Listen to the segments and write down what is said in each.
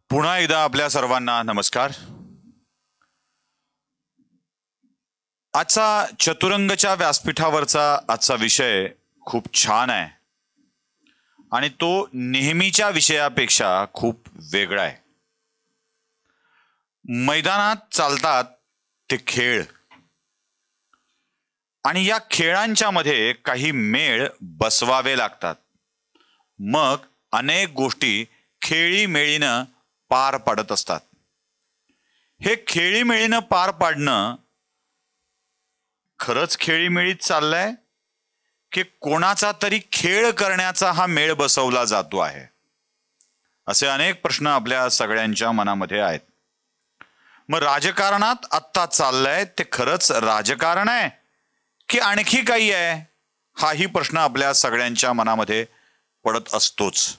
पुन्हा एकदा आपल्या सर्वांना नमस्कार. आजचा चतुरंगच्या व्यासपीठावरचा आजचा विषय खूप छान आहे आणि तो नेहमीच्या विषयापेक्षा खूप वेगळा आहे. मैदानात चालतात ते खेळ आणि या खेळांच्या मध्ये काही मेळ बसवावे लागतात. मग अनेक गोष्टी खेळीमेळीनं पार पडत असतात. हे खेळीमेळीनं पार पाडणं खरंच खेळीमेळीत चाललंय की कोणाचा तरी खेळ करण्याचा हा मेळ बसवला जातो आहे? असे अनेक प्रश्न आपल्या सगळ्यांच्या मनामध्ये आहेत. मग राजकारणात आत्ता चाललंय ते खरंच राजकारण आहे की आणखी काही आहे? हाही प्रश्न आपल्या सगळ्यांच्या मनामध्ये पडत असतोच.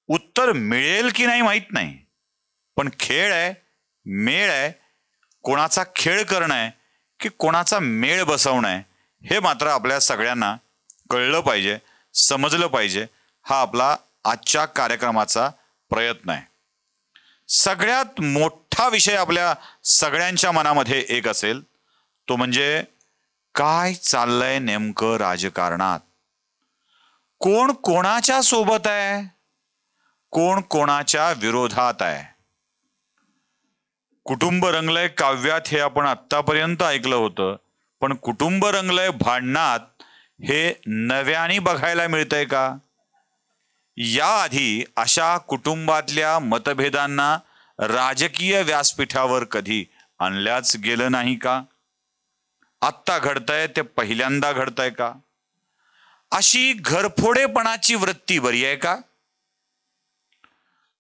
उत्तर मिळेल की नाही माहित नाही, पण खेळ आहे, मेळ आहे, कोणाचा खेळ करणं आहे की कोणाचा मेळ बसवणं आहे हे मात्र आपल्या सगळ्यांना कळलं पाहिजे, समजलं पाहिजे. हा आपला आजच्या कार्यक्रमाचा प्रयत्न आहे. सगळ्यात मोठा विषय आपल्या सगळ्यांच्या मनामध्ये एक असेल, तो म्हणजे काय चाललंय नेमकं राजकारणात. कोण कोणाच्या सोबत आहे, कोण कोणाच्या विरोधात आहे. कुटुंब रंगलंय काव्यात हे आपण आत्तापर्यंत ऐकलं होतं, पण कुटुंब रंगलंय भांडणात हे नव्याने बघायला मिळतंय का? याआधी अशा कुटुंबातल्या मतभेदांना राजकीय व्यासपीठावर कधी आणल्याच गेलं नाही का? आत्ता घडतंय ते पहिल्यांदा घडतंय का? अशी घरफोडेपणाची वृत्ती बरी आहे का?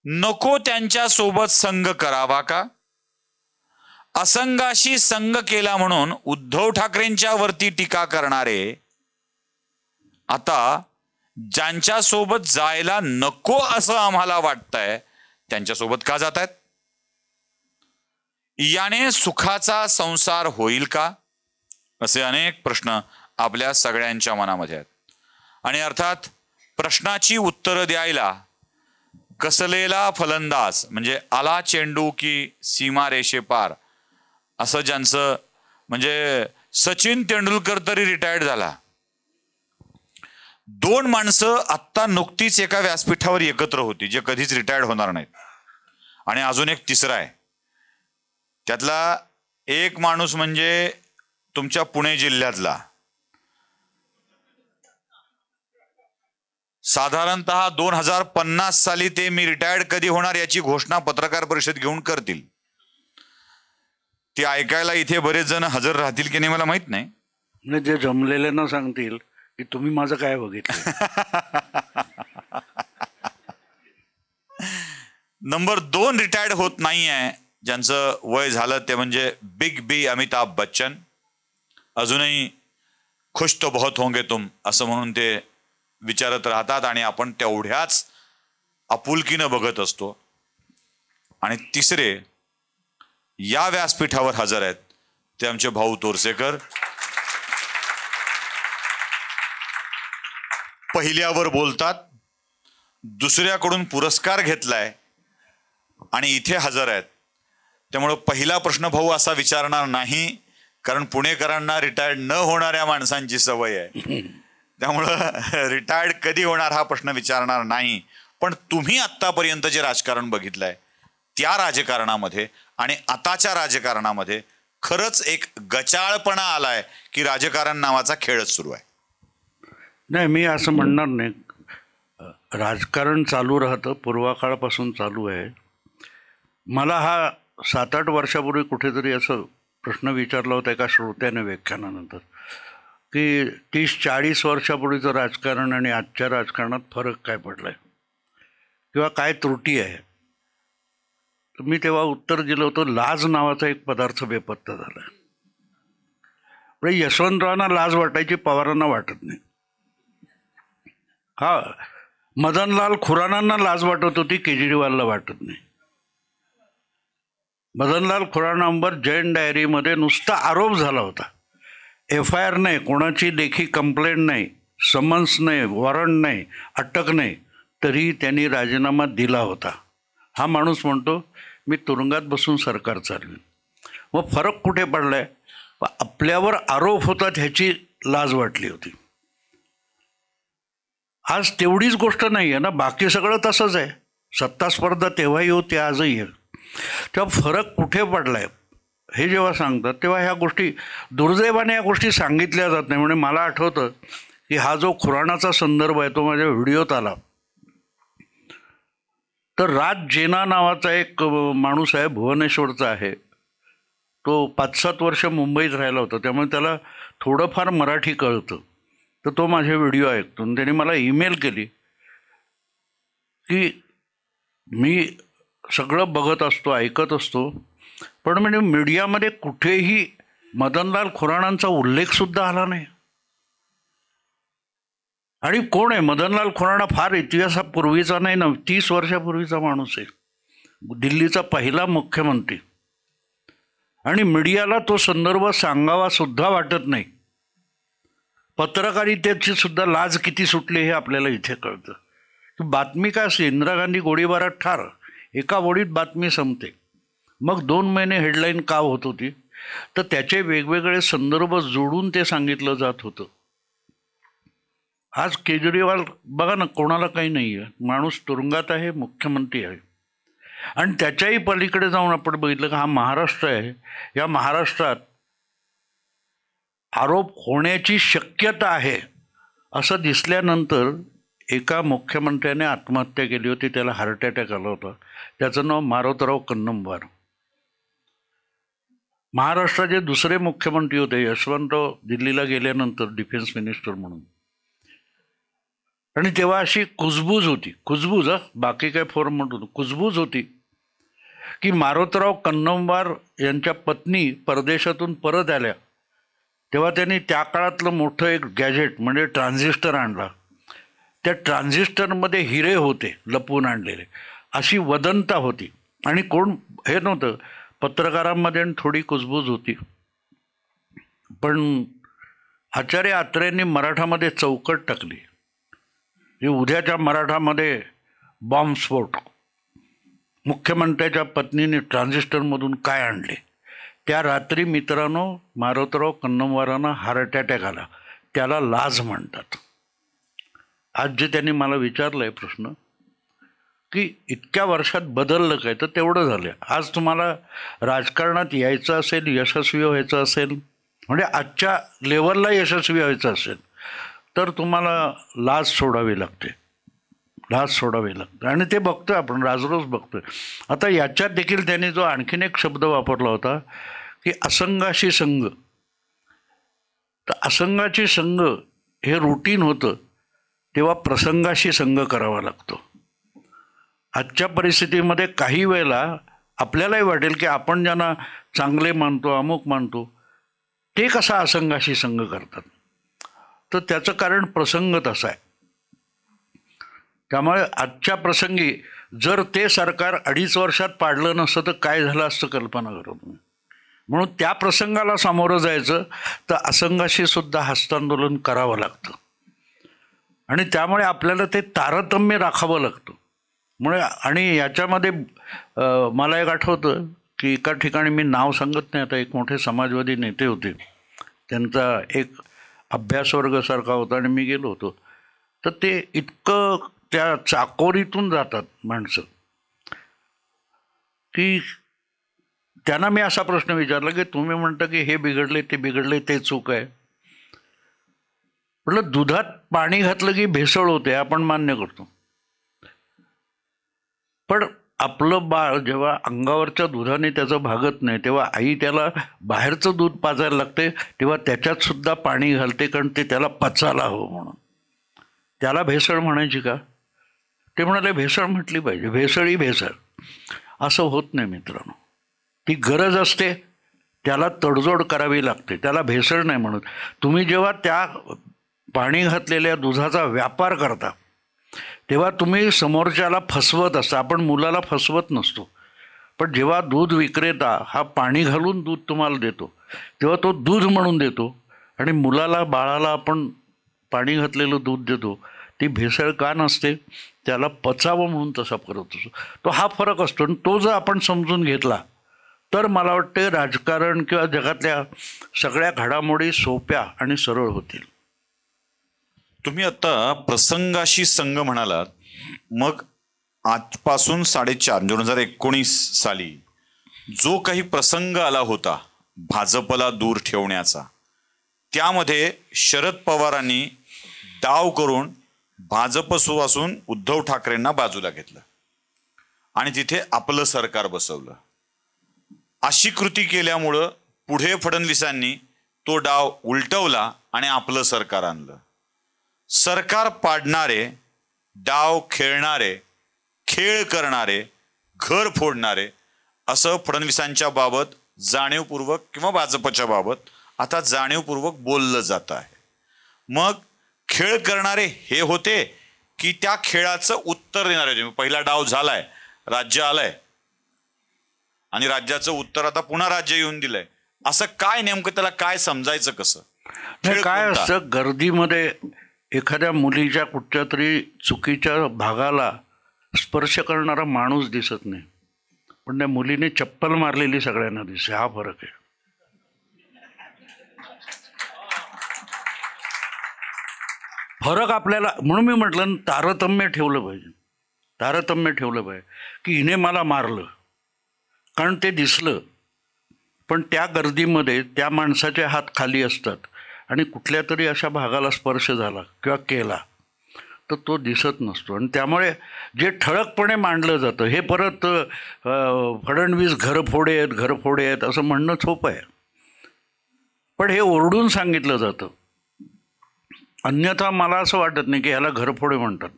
नको त्यांच्या सोबत संग करावा का? असंगाशी संग केला म्हणून उद्धव ठाकरेंच्या वरती टीका करणारे आता ज्यांच्या सोबत जायला नको असं आम्हाला वाटतंय त्यांच्यासोबत का जात आहेत? याने सुखाचा संसार होईल का? असे अनेक प्रश्न आपल्या सगळ्यांच्या मनामध्ये आहेत. आणि अर्थात प्रश्नाची उत्तरं द्यायला कसलेला फलंदाज म्हणजे आला चेंडू की सीमा रेषे पार असं ज्यांचं, म्हणजे सचिन तेंडुलकर तरी रिटायर्ड झाला. दोन माणसं आत्ता नुकतीच एका व्यासपीठावर एकत्र होती जे कधीच रिटायर्ड होणार नाहीत. आणि अजून एक तिसरा आहे. त्यातला एक माणूस म्हणजे तुमच्या पुणे जिल्ह्यातला, साधारणतः 2050 साली ते मी रिटायर्ड कधी होणार याची घोषणा पत्रकार परिषद घेऊन करतील. ती ऐकायला इथे बरेच जण हजर राहतील की नाही मला माहित नाही. जे जमलेले ना सांगतील की तुम्ही माझं काय बघितलं. नंबर 2 रिटायर्ड होत नाही आहे ज्यांचं वय झालं ते म्हणजे बिग बी अमिताभ बच्चन. अजूनही खुश तो बहुत होंगे तुम असं म्हणून ते विचारत राहतात आणि आपण तेवढ्याच आपुलकीनं बघत असतो. आणि तिसरे या व्यासपीठावर हजर आहेत ते आमचे भाऊ तोरसेकर. पहिल्यावर बोलतात, दुसऱ्याकडून पुरस्कार घेतलाय आणि इथे हजर आहेत. त्यामुळं पहिला प्रश्न भाऊ असा विचारणार नाही, कारण पुणेकरांना रिटायर्ड न होणाऱ्या माणसांची सवय आहे. त्यामुळं रिटायर्ड कधी होणार हा प्रश्न विचारणार नाही. पण तुम्ही आत्तापर्यंत जे राजकारण बघितलंय त्या राजकारणामध्ये आणि आताच्या राजकारणामध्ये खरंच एक गचाळपणा आलाय की राजकारण नावाचा खेळच सुरू आहे? नाही, मी असं म्हणणार नाही. राजकारण चालू राहतं, पूर्वकाळापासून चालू आहे. मला हा 7-8 वर्षापूर्वी कुठेतरी असं प्रश्न विचारला होता एका श्रोत्याने व्याख्यानानंतर की 30-40 वर्षापूर्वीचं राजकारण आणि आजच्या राजकारणात फरक काय पडलाय किंवा काय त्रुटी आहे. तर मी तेव्हा उत्तर दिलं होतं, लाज नावाचा एक पदार्थ बेपत्ता झाला. म्हणजे यशवंतरावांना लाज वाटायची, पवारांना वाटत नाही. हा, मदनलाल खुरानांना लाज वाटत होती, केजरीवालला वाटत नाही. मदनलाल खुरानांवर जैन डायरीमध्ये नुसता आरोप झाला होता. FIR नाही, कोणाची लेखी कंप्लेंट नाही, समन्स नाही, वॉरंट नाही, अटक नाही, तरी त्यांनी राजीनामा दिला होता. हा माणूस म्हणतो मी तुरुंगात बसून सरकार चालवेन. मग फरक कुठे पडलाय? आपल्यावर आरोप होतात ह्याची लाज वाटली होती. आज तेवढीच गोष्ट नाही आहे ना, बाकी सगळं तसंच आहे. सत्ता स्पर्धा तेव्हाही होती, आजही आहे. तेव्हा फरक कुठे पडलाय हे जेव्हा सांगतात तेव्हा ह्या गोष्टी दुर्दैवाने या गोष्टी सांगितल्या जात नाही. म्हणजे मला आठवतं की हा जो खुराणाचा संदर्भ आहे तो माझ्या व्हिडिओत आला, तर राज जेना नावाचा एक माणूस आहे, भुवनेश्वरचा आहे. तो 5-7 वर्ष मुंबईत राहिला होता, त्यामुळे त्याला थोडंफार मराठी कळतं. तर तो माझे व्हिडिओ ऐकतो आणि त्याने मला ईमेल केली की मी सगळं बघत असतो, ऐकत असतो, पण म्हणजे मीडियामध्ये कुठेही मदनलाल खुराणांचा उल्लेखसुद्धा आला नाही. आणि कोण आहे मदनलाल खुराणा? फार इतिहासापूर्वीचा नाही ना, 30 वर्षापूर्वीचा माणूस आहे, दिल्लीचा पहिला मुख्यमंत्री. आणि मीडियाला तो संदर्भ सांगावा सुद्धा वाटत नाही. पत्रकारितेची सुद्धा लाज किती सुटली हे आपल्याला इथे कळतं. बातमी काय असते, इंदिरा गांधी गोळीबारात ठार, एका ओळीत बातमी संपते. मग 2 महिने हेडलाईन का होत होती? तर त्याचे वेगवेगळे संदर्भ जोडून ते सांगितलं जात होतं. आज केजरीवाल बघा ना, कोणाला काही नाही आहे, माणूस तुरुंगात आहे, मुख्यमंत्री आहे. आणि त्याच्याही पलीकडे जाऊन आपण बघितलं की हा महाराष्ट्र आहे, या महाराष्ट्रात आरोप होण्याची शक्यता आहे असं दिसल्यानंतर एका मुख्यमंत्र्याने आत्महत्या केली होती. त्याला हार्ट अटॅक आला होता. त्याचं नाव मारोतराव कन्नमवार. महाराष्ट्राचे दुसरे मुख्यमंत्री होते यशवंतराव दिल्लीला गेल्यानंतर डिफेन्स मिनिस्टर म्हणून. आणि तेव्हा अशी कुजबूज होती, कुजबूज, बाकी काय फॉर्म म्हणतो, कुजबूज होती की मारोतराव कन्नमवार यांच्या पत्नी परदेशातून परत आल्या तेव्हा त्यांनी त्या काळातलं मोठं एक गॅजेट म्हणजे ट्रान्झिस्टर आणला. त्या ट्रान्झिस्टरमध्ये हिरे होते लपवून आणलेले, अशी वदंता होती. आणि कोण हे नव्हतं, पत्रकारांमध्ये थोडी कुजबूज होती. पण आचार्य अत्रेंनी मराठामध्ये चौकट टाकली की उद्याच्या मराठामध्ये बॉम्बस्फोट. मुख्यमंत्र्याच्या पत्नीने ट्रान्झिस्टरमधून काय आणले? त्या रात्री मित्रांनो मारोतराव कन्नमवारांना हार्ट अटॅक आला. त्याला लाज म्हणतात. आज जे त्यांनी मला विचारलं आहे प्रश्न की इतक्या वर्षात बदललं काय, तर तेवढं झालं. आज तुम्हाला राजकारणात यायचं असेल, यशस्वी व्हायचं असेल, म्हणजे आजच्या लेवलला यशस्वी व्हायचं असेल तर तुम्हाला लाज सोडावी लागते, लाज सोडावी लागते. आणि ते बघतोय आपण, राजरोज बघतोय. आता याच्यात देखील त्यांनी जो आणखीन एक शब्द वापरला होता की असंगाशी संघ. तर असंगाची संघ हे रुटीन होतं, तेव्हा प्रसंगाशी संघ करावा लागतो. आजच्या परिस्थितीमध्ये काही वेळेला आपल्यालाही वाटेल की आपण ज्यांना चांगले मानतो, अमुक मानतो, ते कसा असंगाशी संघ करतात. तर त्याचं कारण प्रसंग तसा आहे. त्यामुळे आजच्या प्रसंगी जर ते सरकार 2.5 वर्षात पाडलं नसतं तर काय झालं असतं कल्पना करा तुम्ही. म्हणून त्या प्रसंगाला सामोरं जायचं तर असंगाशी सुद्धा हस्तांदोलन करावं लागतं. आणि त्यामुळे आपल्याला ते तारतम्य राखावं लागतं. मुळे आणि याच्यामध्ये मला एक आठवतं की एका ठिकाणी, मी नाव सांगत नाही आता, एक मोठे समाजवादी नेते होते, त्यांचा एक अभ्यासवर्गासारखा होता आणि मी गेलो होतो. तर ते इतकं त्या चाकोरीतून जातात माणसं की त्यांना मी असा प्रश्न विचारला की तुम्ही म्हणता की हे बिघडले, ते बिघडले, ते चूक आहे. म्हटलं दुधात पाणी घातलं की भेसळ होते, आपण मान्य करतो. पण आपलं बाळ जेव्हा अंगावरच्या दुधाने त्याचं भागत नाही तेव्हा आई त्याला बाहेरचं दूध पाजायला लागते, तेव्हा त्याच्यात सुद्धा पाणी घालते, कारण ते त्याला पचायला हवं म्हणून. त्याला भेसळ म्हणायची का? ते म्हणाले भेसळ म्हटली पाहिजे, भेसळ ही भेसळ. असं होत नाही मित्रांनो. ती गरज असते, त्याला तडजोड करावी लागते, त्याला भेसळ नाही म्हणत. तुम्ही जेव्हा त्या पाणी घातलेल्या दुधाचा व्यापार करता तेव्हा तुम्ही समोरच्याला फसवत असता. आपण मुलाला फसवत नसतो, पण जेव्हा दूध विक्रेता हा पाणी घालून दूध तुम्हाला देतो तेव्हा तो दूध म्हणून देतो आणि मुलाला, बाळाला आपण पाणी घातलेलं दूध देतो. ती भेसळ का नसते? त्याला पचावं म्हणून तसा करत असतो. तो हा फरक असतो. आणि तो जर आपण समजून घेतला तर मला वाटते राजकारण किंवा जगातल्या सगळ्या घडामोडी सोप्या आणि सरळ होतील. तुम्ही आता प्रसंगाशी संघ म्हणालात, मग आजपासून 4.5 2019 साली जो काही प्रसंग आला होता भाजपला दूर ठेवण्याचा, त्यामध्ये शरद पवारांनी डाव करून भाजपपासून उद्धव ठाकरेंना बाजूला घेतलं आणि तिथे आपलं सरकार बसवलं. अशी कृती केल्यामुळं पुढे फडणवीसांनी तो डाव उलटवला आणि आपलं सरकार आणलं. सरकार पाडणारे, डाव खेळणारे, खेळ करणारे, घर फोडणारे असं फडणवीसांच्या बाबत जाणीवपूर्वक किंवा भाजपच्या बाबत आता जाणीवपूर्वक बोललं जात आहे. मग खेळ करणारे हे होते की त्या खेळाचं उत्तर देणारे होते? पहिला डाव झालाय, राज्य आलंय आणि राज्याचं उत्तर आता पुन्हा राज्य येऊन दिलंय, असं काय नेमकं त्याला काय समजायचं कसं? खेळ काय कोणता? असतं, गर्दीमध्ये एखाद्या मुलीच्या कुठच्या तरी चुकीच्या भागाला स्पर्श करणारा माणूस दिसत नाही, पण त्या मुलीने चप्पल मारलेली सगळ्यांना दिसते. हा फरक आहे. फरक आपल्याला, म्हणून मी म्हटलं तारतम्य ठेवलं पाहिजे. तारतम्य ठेवलं पाहिजे की हिने मला मारलं कारण ते दिसलं, पण त्या गर्दीमध्ये त्या माणसाचे हात खाली असतात आणि कुठल्या तरी अशा भागाला स्पर्श झाला किंवा केला तर तो दिसत नसतो. आणि त्यामुळे जे ठळकपणे मांडलं जातं हे परत फडणवीस घरफोडे आहेत असं म्हणणं सोपं आहे, पण हे ओरडून सांगितलं जातं. अन्यथा मला असं वाटत नाही की ह्याला घरफोडे म्हणतात.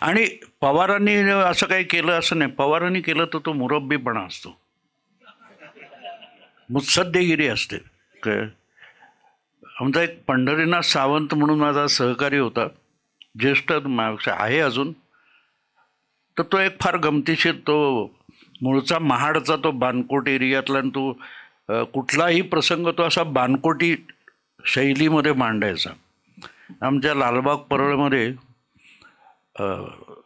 आणि पवारांनी असं काही केलं असं नाही. पवारांनी केलं तर तो मुरब्बीपणा असतो, मुत्सद्देगिरी असते. काय आमचा एक पंढरीनाथ सावंत म्हणून माझा सहकारी होता, ज्येष्ठ आहे अजून. तर तो एक फार गमतीशीर, तो मूळचा महाडचा, तो बानकोट एरियातला, आणि तो कुठलाही प्रसंग तो असा बानकोटी शैलीमध्ये मांडायचा. आमच्या लालबाग परळमध्ये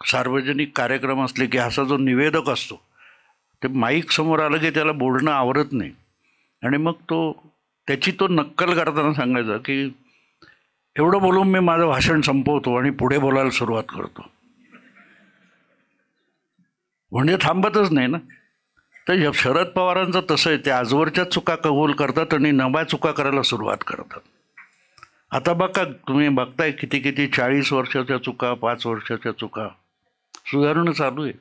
सार्वजनिक कार्यक्रम असले की असा जो निवेदक असतो ते माईक समोर आलं की त्याला बोलणं आवरत नाही, आणि मग त्याची तो नक्कल करताना सांगायचा की एवढं बोलून मी माझं भाषण संपवतो आणि पुढे बोलायला सुरुवात करतो. म्हणजे थांबतच नाही ना. तर शरद पवारांचं तसं आहे, ते आजवरच्या चुका कबूल करतात आणि नव्या चुका करायला सुरुवात करतात. आता बघा, तुम्ही बघताय किती 40 वर्षाच्या चुका, 5 वर्षाच्या चुका, सुधारणं चालू आहे.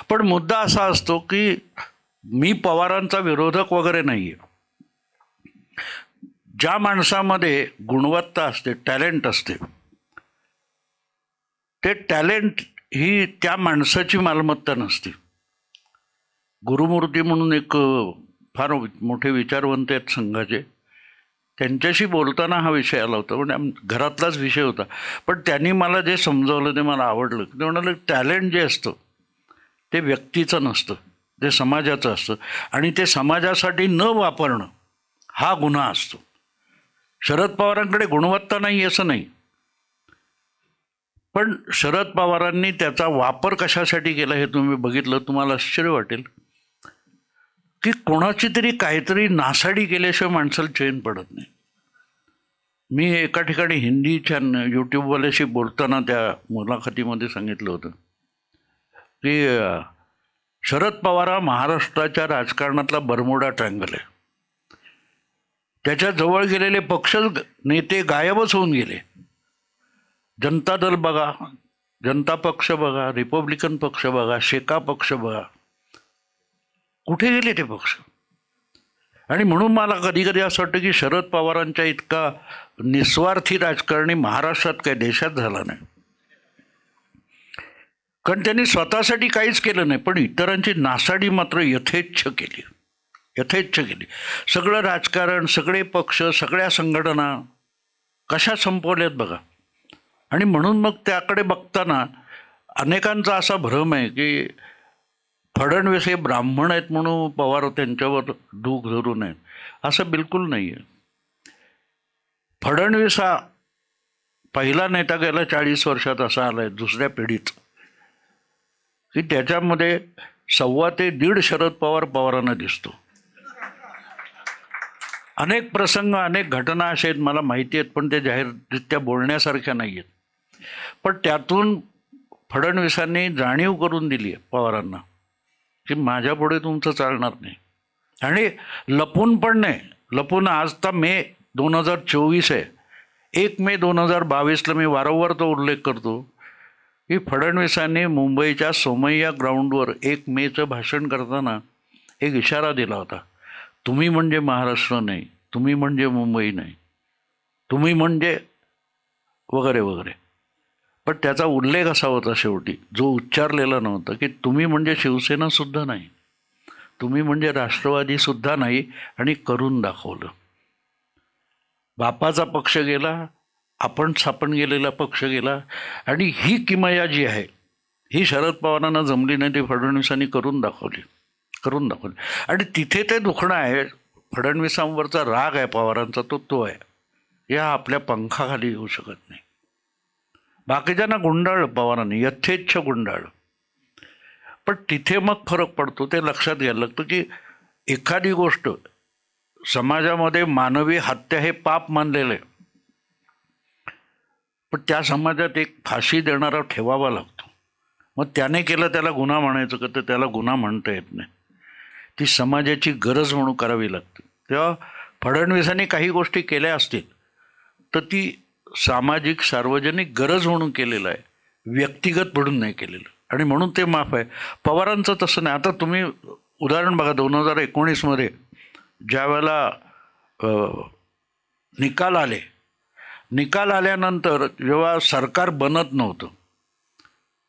पण मुद्दा असा असतो की मी पवारांचा विरोधक वगैरे नाही आहे. ज्या माणसामध्ये गुणवत्ता असते, टॅलेंट असते, ते टॅलेंट ही त्या माणसाची मालमत्ता नसते. गुरुमूर्ती म्हणून एक फार मोठे विचारवंत आहेत संघाचे, त्यांच्याशी बोलताना हा विषय आला होता, म्हणजे घरातलाच विषय होता, पण त्यांनी मला जे समजावलं ते मला आवडलं. ते म्हणाले टॅलेंट जे असतं ते व्यक्तीचं नसतं, ते समाजाचं असतं, आणि ते समाजासाठी न वापरणं हा गुन्हा असतो. शरद पवारांकडे गुणवत्ता नाही असं नाही, पण शरद पवारांनी त्याचा वापर कशासाठी केला हे तुम्ही बघितलं, तुम्हाला आश्चर्य वाटेल की कोणाची तरी काहीतरी नासाडी केल्याशिवाय माणसाला चैन पडत नाही. मी एका ठिकाणी हिंदीच्या यूट्यूबवाल्याशी बोलताना त्या मुलाखतीमध्ये सांगितलं होतं की शरद पवार हा महाराष्ट्राच्या राजकारणातला बरमुडा ट्रँगल आहे. त्याच्या जवळ गेलेले पक्ष नेते गायबच होऊन गेले. जनता दल बघा, जनता पक्ष बघा, रिपब्लिकन पक्ष बघा, शेका पक्ष बघा, कुठे गेले ते पक्ष? आणि म्हणून मला कधी कधी असं वाटतं की शरद पवारांच्या इतका निस्वार्थी राजकारणी महाराष्ट्रात काही देशात झाला नाही, कारण त्यांनी स्वतःसाठी काहीच केलं नाही, पण इतरांची नासाडी मात्र यथेच्छ केली. सगळं राजकारण, सगळे पक्ष, सगळ्या संघटना कशा संपवल्यात बघा. आणि म्हणून मग त्याकडे बघताना अनेकांचा असा भ्रम आहे की फडणवीस हे ब्राह्मण आहेत म्हणून पवार त्यांच्यावर दूख धरू नयेत, असं बिलकुल नाही आहे. फडणवीस हा पहिला नेता गेला 40 वर्षात असा आलाय दुसऱ्या पिढीत की त्याच्यामध्ये 1.25 ते 1.5 शरद पवारांना दिसतो. अनेक प्रसंग अनेक घटना अशा आहेत मला माहिती आहेत, पण ते जाहीररित्या बोलण्यासारख्या नाही आहेत. पण त्यातून फडणवीसांनी जाणीव करून दिली आहे पवारांना की माझ्यापुढे तुमचं चालणार नाही. आणि लपून पण नाही, लपून आज तर मे 2024 आहे. 1 मे 2022ला मी वारंवार तो उल्लेख करतो की फडणवीसांनी मुंबईच्या सोमय्या ग्राउंडवर 1 मेचं भाषण करताना एक इशारा दिला होता, तुम्ही म्हणजे महाराष्ट्र नाही, तुम्ही म्हणजे मुंबई नाही, तुम्ही म्हणजे वगैरे वगैरे. पण त्याचा उल्लेख असा होता शेवटी जो उच्चारलेला नव्हता की तुम्ही म्हणजे शिवसेनासुद्धा नाही, तुम्ही म्हणजे राष्ट्रवादीसुद्धा नाही, आणि करून दाखवलं. बापाचा पक्ष गेला, आपण स्थापन केलेला पक्ष गेला, आणि ही किमया जी आहे ही शरद पवारांना जमली नाही, ती फडणवीसांनी करून दाखवली. आणि तिथे ते दुखणं आहे, फडणवीसांवरचा राग आहे पवारांचा, तो आहे. या आपल्या पंखाखाली येऊ शकत नाही. बाकीच्यांना गुंडाळलं पवारांनी, यथेच्छ गुंडाळलं. पण तिथे मग फरक पडतो, ते लक्षात घ्यायला लागतं की एखादी गोष्ट समाजामध्ये मानवी हत्या हे पाप मानलेलं आहे, पण त्या समाजात एक फाशी देणारा ठेवावा लागतो. मग त्याने केलं त्याला गुन्हा म्हणायचं का? तर त्याला गुन्हा म्हणता येत नाही, ती समाजाची गरज म्हणून करावी लागते. तेव्हा फडणवीसांनी काही गोष्टी केल्या असतील तर ती सामाजिक सार्वजनिक गरज म्हणून केलेलं आहे, व्यक्तिगत म्हणून नाही केलेलं, आणि म्हणून ते माफ आहे. पवारांचं तसं नाही. आता तुम्ही उदाहरण बघा, 2019मध्ये ज्या वेळेला निकाल आल्यानंतर जेव्हा सरकार बनत नव्हतं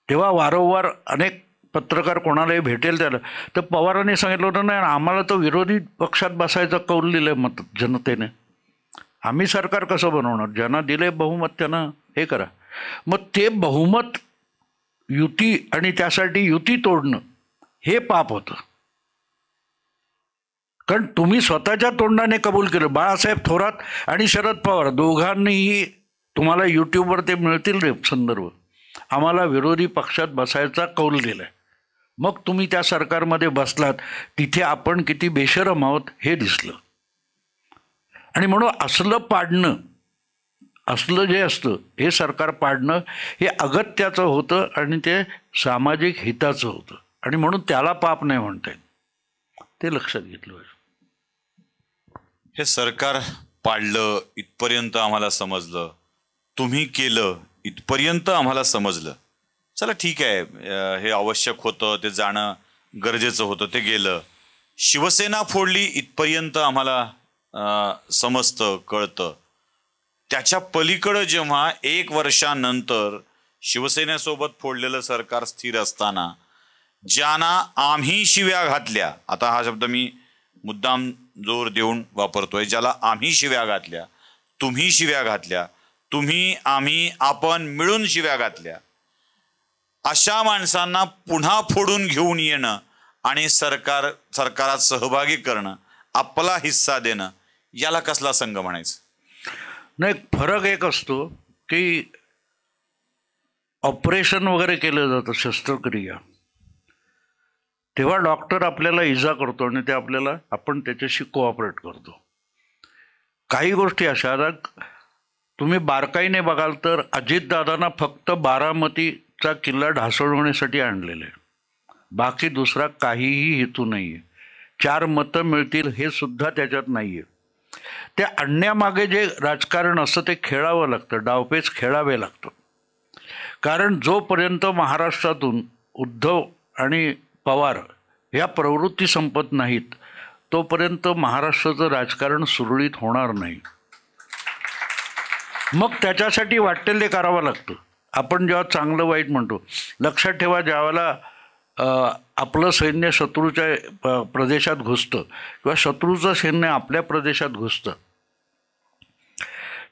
तेव्हा वारंवार अनेक पत्रकार कोणालाही भेटेल त्याला, तर पवारांनी सांगितलं होतं नाही आम्हाला तो विरोधी पक्षात बसायचा कौल दिलं मत जनतेने, आम्ही सरकार कसं बनवणार, ज्यांना दिले बहुमत त्यांना हे करा. मग ते बहुमत युती आणि त्यासाठी युती तोडणं हे पाप होतं, कारण तुम्ही स्वतःच्या तोंडाने कबूल केलं. बाळासाहेब थोरात आणि शरद पवार दोघांनीही, तुम्हाला यूट्यूबवर ते मिळतील रे संदर्भ, आम्हाला विरोधी पक्षात बसायचा कौल दिलाय. मग तुम्ही त्या सरकारमध्ये बसलात, तिथे आपण किती बेशरम आहोत हे दिसलं. आणि म्हणून असलं जे असतं हे सरकार पाडणं हे अगत्याचं होतं आणि ते सामाजिक हिताचं होतं, आणि म्हणून त्याला पाप नाही म्हणता येत. ते लक्षात घेतलं पाहिजे. हे सरकार पाडलं इथपर्यंत आम्हाला समजलं, तुम्ही केलं इथपर्यंत आम्हाला समजलं, चला ठीक आहे, हे आवश्यक होतं, ते जाणं गरजेचं होतं, ते गेलं. शिवसेना फोडली इथपर्यंत आम्हाला समजतं, कळतं. त्याच्या पलीकडं जेव्हा 1 वर्षानंतर शिवसेनेसोबत फोडलेलं सरकार स्थिर असताना ज्यांना आम्ही शिव्या घातल्या, आता हा शब्द मी मुद्दाम जोर देऊन वापरतोय, ज्याला आम्ही शिव्या घातल्या, तुम्ही शिव्या घातल्या, तुम्ही आम्ही आपण मिळून शिव्या घातल्या, अशा माणसांना पुन्हा फोडून घेऊन येणं आणि सरकारात सहभागी करणं, आपला हिस्सा देणं, याला कसला संघ म्हणायचं? नाही, फरक एक असतो की ऑपरेशन वगैरे केलं जातं, शस्त्रक्रिया, तेव्हा डॉक्टर आपल्याला इजा करतो आणि ते आपण त्याच्याशी कोऑपरेट करतो. काही गोष्टी अशा तुम्ही बारकाईने बघाल तर अजितदादांना फक्त बारामतीचा किल्ला ढासळवण्यासाठी आणलेलं आहे, बाकी दुसरा काहीही हेतू नाही आहे. 4 मतं मिळतील हे सुद्धा त्याच्यात नाही आहे. त्या आणण्यामागे जे राजकारण असतं ते खेळावं लागतं, डावपेच खेळावे लागतं. कारण जोपर्यंत महाराष्ट्रातून उद्धव आणि पवार या प्रवृत्ती संपत नाहीत तोपर्यंत महाराष्ट्राचं राजकारण सुरळीत होणार नाही. मग त्याच्यासाठी वाटेल ते करावं लागतं. आपण जेव्हा चांगलं वाईट म्हणतो, लक्षात ठेवा, ज्यावेळेला आपलं सैन्य शत्रूच्या प्रदेशात घुसतं किंवा शत्रूचं सैन्य आपल्या प्रदेशात घुसतं,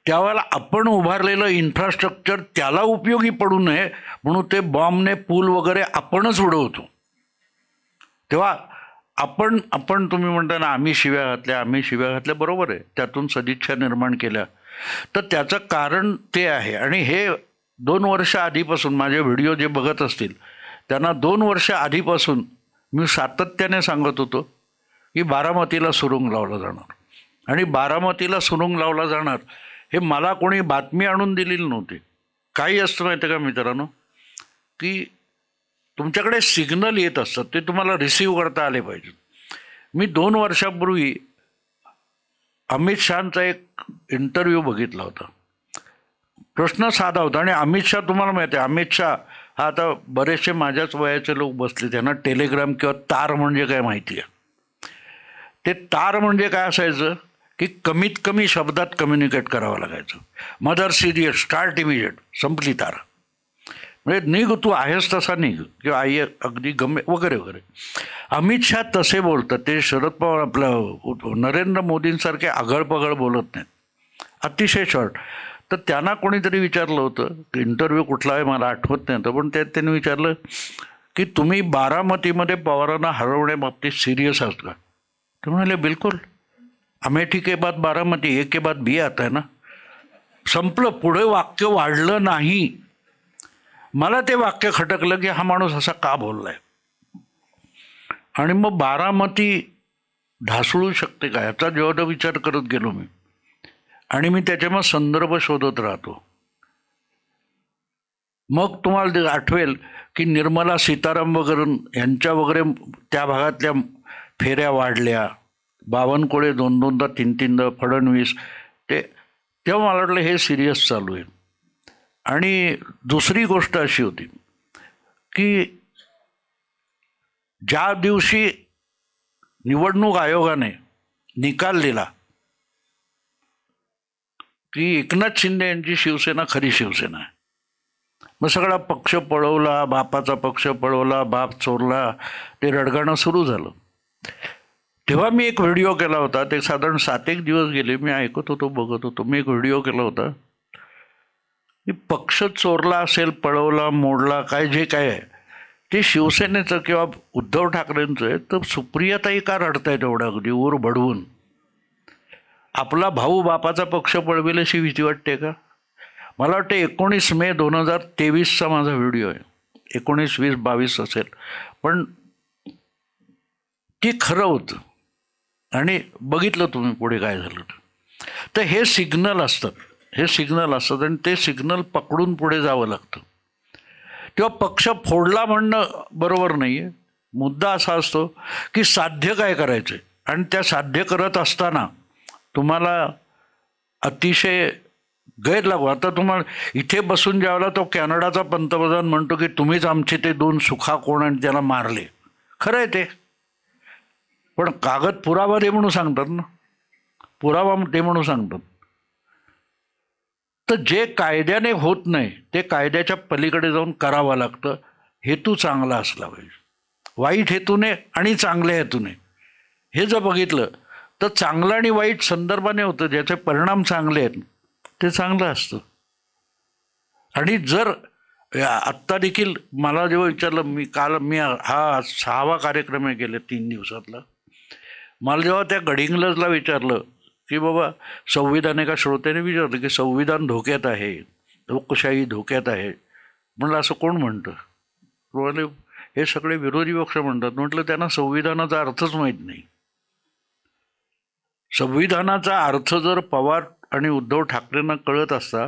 त्यावेळेला आपण उभारलेलं इन्फ्रास्ट्रक्चर त्याला उपयोगी पडू नये म्हणून ते बॉम्बने पूल वगैरे आपणच उडवतो. तेव्हा आपण तुम्ही म्हणता ना आम्ही शिव्या घातल्या, बरोबर आहे, त्यातून सदिच्छा निर्माण केल्या, तर त्याचं कारण ते आहे. आणि हे 2 वर्ष आधीपासून माझे व्हिडिओ जे बघत असतील त्यांना 2 वर्ष आधीपासून मी सातत्याने सांगत होतो की बारामतीला सुरुंग लावला जाणार. आणि बारामतीला सुरुंग लावला जाणार हे मला कोणी बातमी आणून दिलेली नव्हती. काही असतं माहिती का मित्रांनो, की तुमच्याकडे सिग्नल येत असतात, ते तुम्हाला रिसीव्ह करता आले पाहिजेत. मी 2 वर्षापूर्वी अमित शहाचा एक इंटरव्ह्यू बघितला होता. प्रश्न साधा होता. आणि अमित शहा, तुम्हाला माहिती आहे अमित शहा हा आता बरेचसे माझ्याच वयाचे लोक बसले, त्यांना टेलिग्राम किंवा तार म्हणजे काय माहिती आहे. ते तार म्हणजे काय असायचं की कमीत कमी शब्दात कम्युनिकेट करावं लागायचं. मदर सिरियस स्टार्ट इमिजिएट, संपली तार. म्हणजे निघ, तू आहेस तसा निघ, किंवा आई अगदी गमे वगैरे वगैरे. अमित शहा तसे बोलतात. ते शरद पवार आपलं नरेंद्र मोदींसारखे आगळपगळ बोलत नाहीत, अतिशय शॉर्ट. तर त्यांना कोणीतरी विचारलं होतं, इंटरव्ह्यू कुठला आहे मला आठवत नाही होतं, पण त्यात त्यांनी विचारलं की तुम्ही बारामतीमध्ये पवारांना हरवण्याबाबतीत सिरियस आहात का? ते म्हणाले बिलकुल, अमेठी के बाद बारामती, एक के बाद बी आता है ना. संपलं. पुढे वाक्य वाढलं नाही. मला ते वाक्य खटकलं की हा माणूस असा का बोललाय. आणि मग बारामती ढासळू शकते का याचा जेव्हा विचार करत गेलो मी, आणि मी त्याच्यामध्ये संदर्भ शोधत राहतो. मग तुम्हाला ते आठवेल की निर्मला सीताराम वगैरे यांच्या वगैरे त्या भागातल्या फेऱ्या वाढल्या, बावनकुळे 2-2दा 3-3दा, फडणवीस, ते तेव्हा मला वाटलं हे सिरियस चालू आहे. आणि दुसरी गोष्ट अशी होती की ज्या दिवशी निवडणूक आयोगाने निकाल दिला की एकनाथ शिंदे यांची शिवसेना खरी शिवसेना आहे, मग सगळा पक्ष पळवला, बापाचा पक्ष पळवला, बाप चोरला, ते रडगाणं सुरू झालं. तेव्हा मी एक व्हिडिओ केला होता. ते साधारण 7-1 दिवस गेले, मी ऐकत होतो, बघत होतो. मी एक व्हिडिओ केला होता की पक्ष चोरला असेल, पळवला, मोडला, काय जे काय आहे ते शिवसेनेचं किंवा उद्धव ठाकरेंचं आहे, तर सुप्रियाताई का रडतायत एवढं अगदी ऊर बडवून? आपला भाऊ बापाचा पक्ष पळवेल अशी भीती वाटते का? मला वाटतं 19 मे 2023चा माझा व्हिडिओ आहे, 19, 20, 22 असेल, पण ते खरं होतं. आणि बघितलं तुम्ही पुढे काय झालं. तर हे सिग्नल असतात, हे सिग्नल असतात, आणि ते सिग्नल पकडून पुढे जावं लागतं. तेव्हा पक्ष फोडला म्हणणं बरोबर नाही आहे. मुद्दा असा असतो की साध्य काय करायचं आहे, आणि त्या साध्य करत असताना तुम्हाला अतिशय गैर लागू. आता तुम्हाला इथे बसून ज्यावेळेला तो कॅनडाचा पंतप्रधान म्हणतो की तुम्हीच आमचे ते 2 सुखाकोण आणि त्याला मारले, खरं आहे ते, पण कागद पुरावा दे म्हणून सांगतात ना, पुरावा दे म्हणून सांगतात. तर जे कायद्याने होत नाही ते कायद्याच्या पलीकडे जाऊन करावं लागतं. हेतू चांगला असला पाहिजे, वाईट हेतूने आणि चांगल्या हेतूने. हे जर बघितलं तर चांगलं आणि वाईट संदर्भाने होतं, ज्याचे परिणाम चांगले आहेत ते चांगलं असतं. आणि जर आत्ता देखील मला जेव्हा विचारलं, मी हा 6वा कार्यक्रम आहे गेले 3 दिवसातला, मला जेव्हा त्या गडिंग्लजला विचारलं की बाबा संविधान, एका श्रोत्याने विचारलं की संविधान धोक्यात आहे, लोकशाही धोक्यात आहे, म्हणलं असं कोण म्हणतं? म्हणाले हे सगळे विरोधी पक्ष म्हणतात. म्हटलं त्यांना संविधानाचा अर्थच माहीत नाही. संविधानाचा अर्थ जर पवार आणि उद्धव ठाकरेंना कळत असता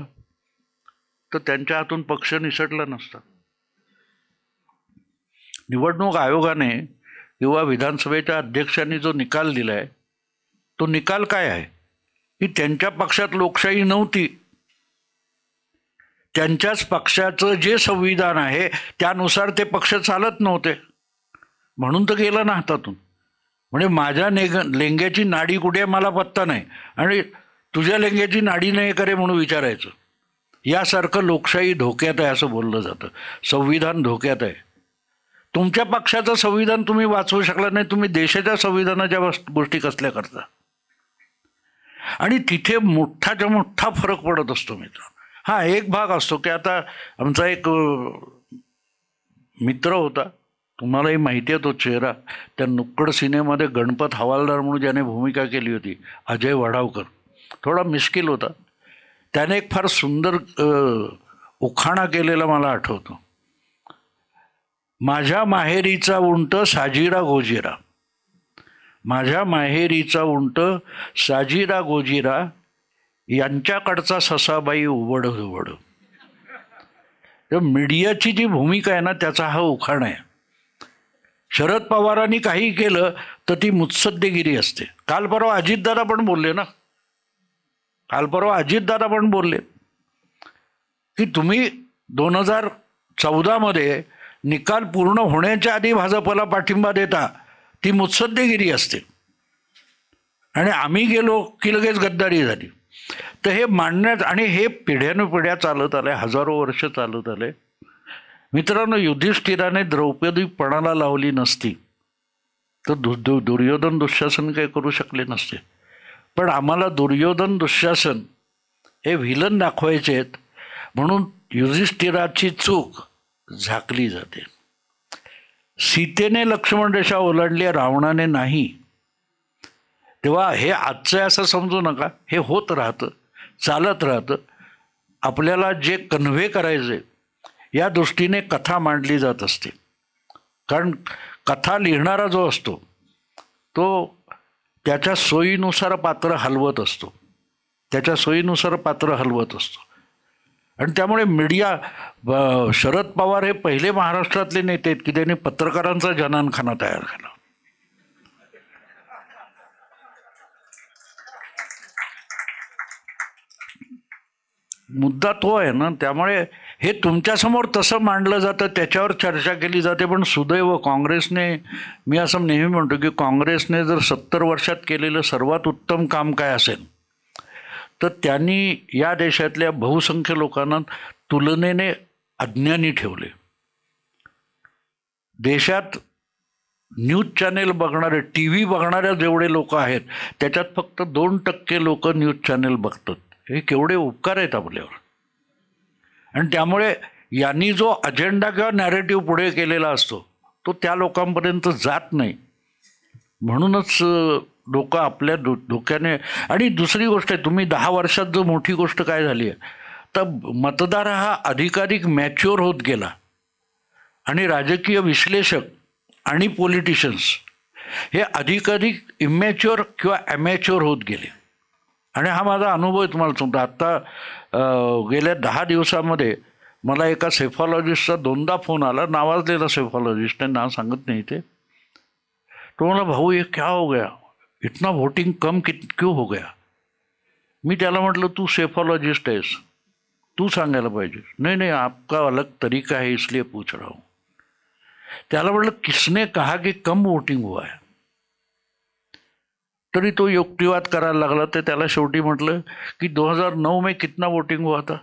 तर त्यांच्या हातून पक्ष निसटला नसता. निवडणूक आयोगाने किंवा विधानसभेच्या अध्यक्षांनी जो निकाल दिलाय तो निकाल काय आहे की त्यांच्या पक्षात लोकशाही नव्हती, त्यांच्याच पक्षाचं जे संविधान आहे त्यानुसार ते पक्ष चालत नव्हते, म्हणून तर गेलं ना हातातून. म्हणजे माझ्या लेंग्याची नाडी कुठे मला पत्ता नाही, आणि तुझ्या लेंग्याची नाडी नाही करे म्हणून विचारायचं. यासारखं लोकशाही धोक्यात आहे असं बोललं जातं. संविधान धोक्यात आहे. तुमच्या पक्षाचं संविधान तुम्ही वाचवू शकला नाही, तुम्ही देशाच्या संविधानाच्या गोष्टी कसल्या करता? आणि तिथे मोठाच्या मोठा फरक पडत असतो मित्र. हा एक भाग असतो की आता आमचा एक मित्र होता, तुम्हालाही माहिती आहे तो चेहरा, त्या नुक्कड सिनेमामध्ये गणपत हवालदार म्हणून ज्याने भूमिका केली होती, अजय वडावकर, थोडा मिश्किल होता. त्याने एक फार सुंदर उखाणा केलेला मला आठवतो. माझ्या माहेरीचा उंट साजिरा गोजिरा, माझ्या माहेरीचा उंट साजिरा गोजिरा, यांच्याकडचा ससाबाई उबड उबड. तर मीडियाची जी भूमिका आहे ना, त्याचा हा उखाणा आहे. शरद पवारांनी काही केलं तर ती मुत्सद्देगिरी असते. काल परवा अजितदादा पण बोलले ना, काल परवा अजितदादा पण बोलले की तुम्ही 2014 निकाल पूर्ण होण्याच्या आधी भाजपला पाठिंबा देता, ती मुत्सद्देगिरी असते. आणि आम्ही गेलो की लगेच गद्दारी झाली. तर हे मांडण्यात, आणि हे पिढ्यानुपिढ्या चालत आलंय, हजारो वर्ष चालत आलंय. मित्रांनो, युधिष्ठिराने द्रौपदी पणाला लावली नसती तर दुर्योधन दुःशासन काही करू शकले नसते. पण आम्हाला दुर्योधन दुःशासन हे व्हिलन दाखवायचे आहेत, म्हणून युधिष्ठिराची चूक झाकली जाते. सीतेने लक्ष्मण रेषा ओलांडली, रावणाने नाही. तेव्हा हे आजचं असं समजू नका, हे होत राहतं, चालत राहतं. आपल्याला जे कन्व्हे करायचे या दृष्टीने कथा मांडली जात असते. कारण कथा लिहिणारा जो असतो तो त्याच्या सोयीनुसार पात्र हलवत असतो, त्याच्या सोयीनुसार पात्र हलवत असतो. आणि त्यामुळे मीडिया, शरद पवार हे पहिले महाराष्ट्रातले नेते आहेत की त्यांनी पत्रकारांचा जनानखाना तयार केला. मुद्दा तो आहे ना. त्यामुळे हे तुमच्यासमोर तसं मांडलं जातं, त्याच्यावर चर्चा केली जाते. पण सुदैव काँग्रेसने, मी असं नेहमी म्हणतो की काँग्रेसने जर 70 वर्षात केलेलं सर्वात उत्तम काम काय असेल तर त्यांनी या देशातल्या बहुसंख्य लोकांना तुलनेने अज्ञानी ठेवले. देशात न्यूज चॅनेल बघणारे, टी व्ही बघणाऱ्या जेवढे लोक आहेत त्याच्यात फक्त 2% लोक न्यूज चॅनेल बघतात. हे केवढे उपकार आहेत आपल्यावर. आणि त्यामुळे यांनी जो अजेंडा किंवा नॅरेटिव्ह पुढे केलेला असतो तो त्या लोकांपर्यंत जात नाही. म्हणूनच लोक आपल्या धोक्याने. आणि दुसरी गोष्ट आहे, तुम्ही 10 वर्षात जो मोठी गोष्ट काय झाली आहे तर मतदार हा अधिकाधिक मॅच्युअर होत गेला आणि राजकीय विश्लेषक आणि पॉलिटिशियन्स हे अधिकाधिक इमॅच्युअर किंवा ॲमॅच्युअर होत गेले. आणि हा माझा अनुभव आहे, तुम्हाला सांगतो. आत्ता गेल्या 10 दिवसामध्ये मला एका सेफॉलॉजिस्टचा 2दा फोन आला, नावाजलेला सेफॉलॉजिस्ट आहे, नाव सांगत नाही ते. तो म्हणला, भाऊ ये क्या हो गया, इतना वोटिंग कम क्यों हो गया. मी त्याला म्हटलं, तू सेफॉलॉजिस्ट आहेस, तू सांगायला पाहिजे. नाही नहीं आपका अलग तरीका है इसलिए पूछ रहा हूँ. त्याला म्हटलं, किसने कहा कि कम वोटिंग हुआ है. तरी तो युक्तिवाद करायला लागला. तर त्याला शेवटी म्हटलं की 2009 में कितना वोटिंग हुआ था.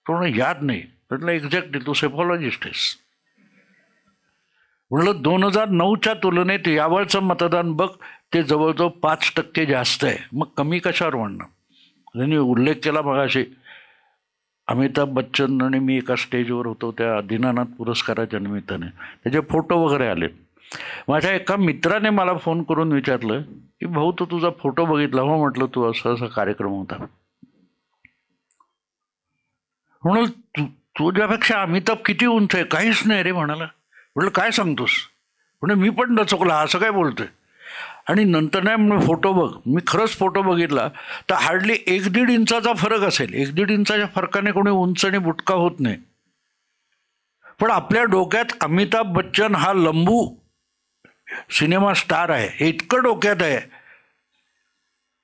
तो म्हणे याद नाही. म्हटलं एक्झॅक्टली, तू सेफॉलॉजिस्ट आहेस. म्हटलं 2009च्या तुलनेत यावरचं मतदान बघ, ते जवळजवळ 5% जास्त आहे. मग कमी कशावर म्हणणं. त्यांनी उल्लेख केला मगाशी, अमिताभ बच्चन आणि मी एका स्टेजवर होतो त्या दीनानाथ पुरस्काराच्या निमित्ताने, त्याचे फोटो वगैरे आले. माझ्या एका मित्राने मला फोन करून विचारलं की भाऊ तो तुझा फोटो बघितला. हो म्हटलं, तू असा असा कार्यक्रम होता. म्हणून तुझ्यापेक्षा अमिताभ किती उंच आहे. काहीच नाही रे म्हणाला. म्हटलं काय सांगतोस. म्हणजे मी पण डचकला, असं काय बोलतोय. आणि नंतर नाही म्हणून फोटो बघ. मी खरंच फोटो बघितला तर हार्डली 1-1.5 इंचाचा फरक असेल. 1-1.5 इंचाच्या फरकाने कोणी उंच आणि बुटका होत नाही. पण आपल्या डोक्यात अमिताभ बच्चन हा लंबू सिनेमा स्टार आहे हे इतकं डोक्यात आहे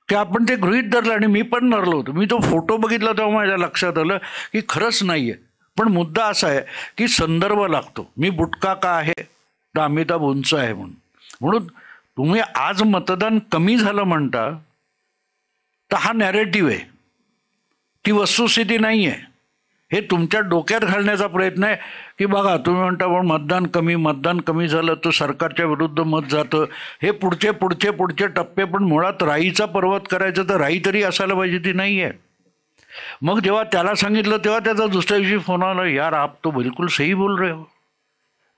की आपण ते गृहीत धरलं. आणि मी पण धरलो होतो. मी तो फोटो बघितला तेव्हा माझ्या लक्षात आलं की खरंच नाही आहे. पण मुद्दा असा आहे की संदर्भ लागतो. मी बुटका का आहे तर अमिताभ उंच आहे म्हणून. म्हणून तुम्ही आज मतदान कमी झालं म्हणता तर हा नॅरेटिव्ह आहे, ती वस्तुस्थिती नाही आहे. हे तुमच्या डोक्यात घालण्याचा प्रयत्न आहे की बघा तुम्ही म्हणता पण मतदान कमी झालं तर सरकारच्या विरुद्ध मत जातं. हे पुढचे पुढचे पुढचे टप्पे. पण मुळात राईचा पर्वत करायचं तर राई तरी असायला पाहिजे, ती नाही आहे. मग जेव्हा त्याला सांगितलं तेव्हा त्याचा दुसऱ्या दिवशी फोन आला, यार आप तो बिलकुल सही बोल रहे हो.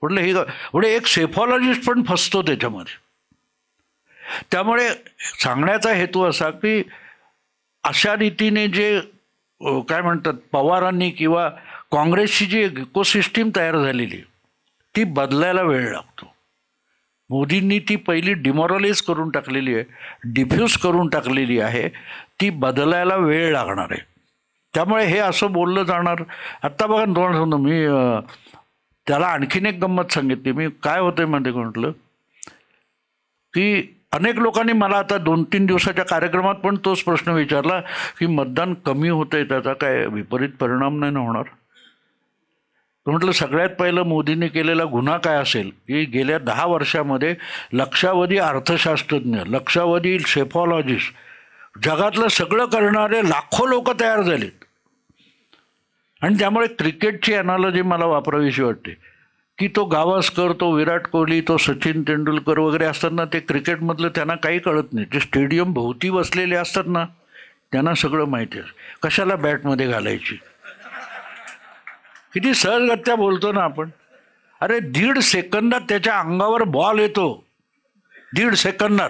म्हटलं हे म्हणजे एक सेफॉलॉजिस्ट पण फसतो त्याच्यामध्ये. त्यामुळे सांगण्याचा हेतू असा की अशा रीतीने जे काय म्हणतात पवारांनी किंवा काँग्रेसची जी इकोसिस्टीम तयार झालेली आहे, ती बदलायला वेळ लागतो. मोदींनी ती पहिली डिमॉरलाइज करून टाकलेली आहे, डिफ्यूज करून टाकलेली आहे, ती बदलायला वेळ लागणार आहे. त्यामुळे हे असं बोललं जाणार. आत्ता बघा दोन सांगतो मी, त्याला आणखीन एक गंमत सांगितली मी. काय होतंय मध्ये म्हटलं की अनेक लोकांनी मला आता 2-3 दिवसाच्या कार्यक्रमात पण तोच प्रश्न विचारला की मतदान कमी होतंय, त्याचा काय विपरीत परिणाम नाही ना होणार. तर म्हटलं सगळ्यात पहिलं मोदींनी केलेला गुन्हा काय असेल की गेल्या 10 वर्षामध्ये लक्षावधी अर्थशास्त्रज्ञ, लक्षावधी सेफॉलॉजिस्ट, जगातलं सगळं करणारे लाखो लोक तयार झालेत. आणि त्यामुळे क्रिकेटची ॲनॉलॉजी मला वापरावीशी वाटते की तो गावस्कर, तो विराट कोहली, तो सचिन तेंडुलकर वगैरे असतात ना, ते क्रिकेटमधलं त्यांना काही कळत नाही. ते स्टेडियम भोवती बसलेले असतात ना, त्यांना सगळं माहिती आहे कशाला बॅटमध्ये घालायची. किती सहजगत्या बोलतो ना आपण. अरे 1.5 सेकंदात त्याच्या अंगावर बॉल येतो, 1.5 सेकंदात.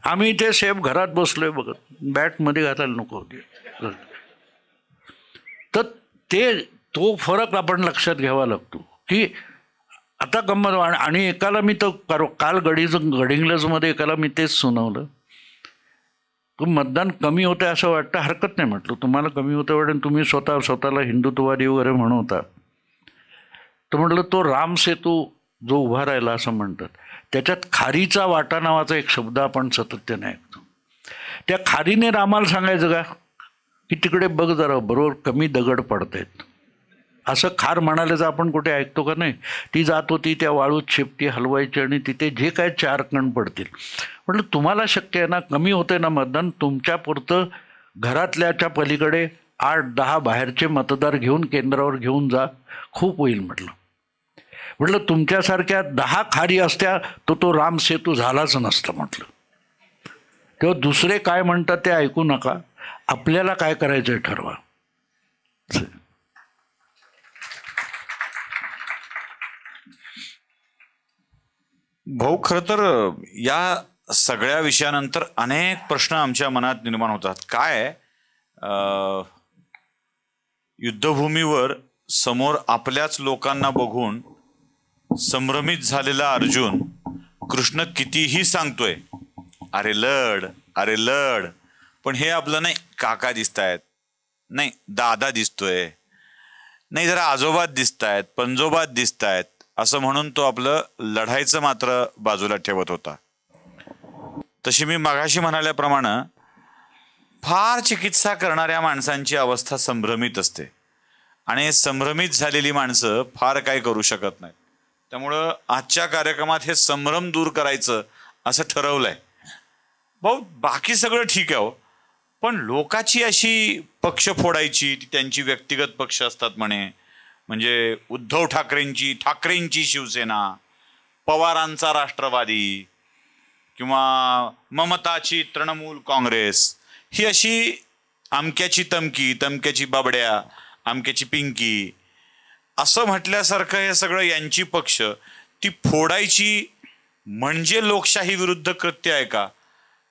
आम्ही ते सेफ घरात बसलोय बघत, बॅटमध्ये घालायला नको होते. तर तो फरक आपण लक्षात घ्यावा लागतो की आता गंमत. आणि एकाला मी तर काल गडिंग्लजमध्ये एकाला मी तेच सुनावलं की मतदान कमी होतं असं वाटतं, हरकत नाही म्हटलं. तुम्हाला कमी होतं वाटेल, तुम्ही स्वतःला हिंदुत्ववादी वगैरे म्हणवता. तर म्हटलं तो राम सेतू जो उभा राहिला असं म्हणतात, त्याच्यात खारीचा वाटा नावाचा एक शब्द आपण सातत्याने ऐकतो. त्या खारीने रामाला सांगायचं का की तिकडे बघ जरा, बरोबर कमी दगड पडतायत. असं खार म्हणाले आपण कुठे ऐकतो का नाही. ती जात होती त्या वाळूत शेपटी हलवायची आणि तिथे जे काय 4 कण पडतील. म्हटलं तुम्हाला शक्य आहे ना, कमी होते ना मतदान, तुमच्यापुरतं घरातल्याच्या पलीकडे 8-10 बाहेरचे मतदार घेऊन केंद्रावर घेऊन जा, खूप होईल म्हटलं. तुमच्यासारख्या 10 खारी असत्या तो राम सेतू झालाच नसतं म्हटलं. तेव्हा दुसरे काय म्हणतात ते ऐकू नका, आपल्याला काय करायचं ठरवा. भाऊ, खरं तर या सगळ्या विषयानंतर अनेक प्रश्न आमच्या मनात निर्माण होतात. काय युद्धभूमीवर समोर आपल्याच लोकांना बघून संभ्रमित झालेला अर्जुन कृष्ण कितीही सांगतोय अरे लढ, अरे लढ, पण हे आपलं नाही काका दिसतायत, नाही दादा दिसतोय, नाही जरा आजोबात दिसतायत, पंजोबात दिसतायत, असं म्हणून तो आपलं लढायचं मात्र बाजूला ठेवत होता. तशी मी मगाशी म्हणाल्याप्रमाणे फार चिकित्सा करणाऱ्या माणसांची अवस्था संभ्रमित असते आणि संभ्रमित झालेली माणसं फार काय करू शकत नाहीत. त्यामुळं आजच्या कार्यक्रमात हे संभ्रम दूर करायचं असं ठरवलंय. भाऊ, बाकी सगळं ठीक आहे हो, पण लोकाची अशी पक्ष फोडायची, ती त्यांची व्यक्तिगत पक्ष असतात म्हणे, म्हणजे उद्धव ठाकरेंची शिवसेना, पवारांचा राष्ट्रवादी किंवा ममताची तृणमूल काँग्रेस, ही अशी अमक्याची तमकी, तमक्याची बाबड्या, अमक्याची पिंकी असं म्हटल्यासारखं हे सगळं यांची पक्ष ती फोडायची म्हणजे लोकशाही विरुद्ध कृत्य आहे का?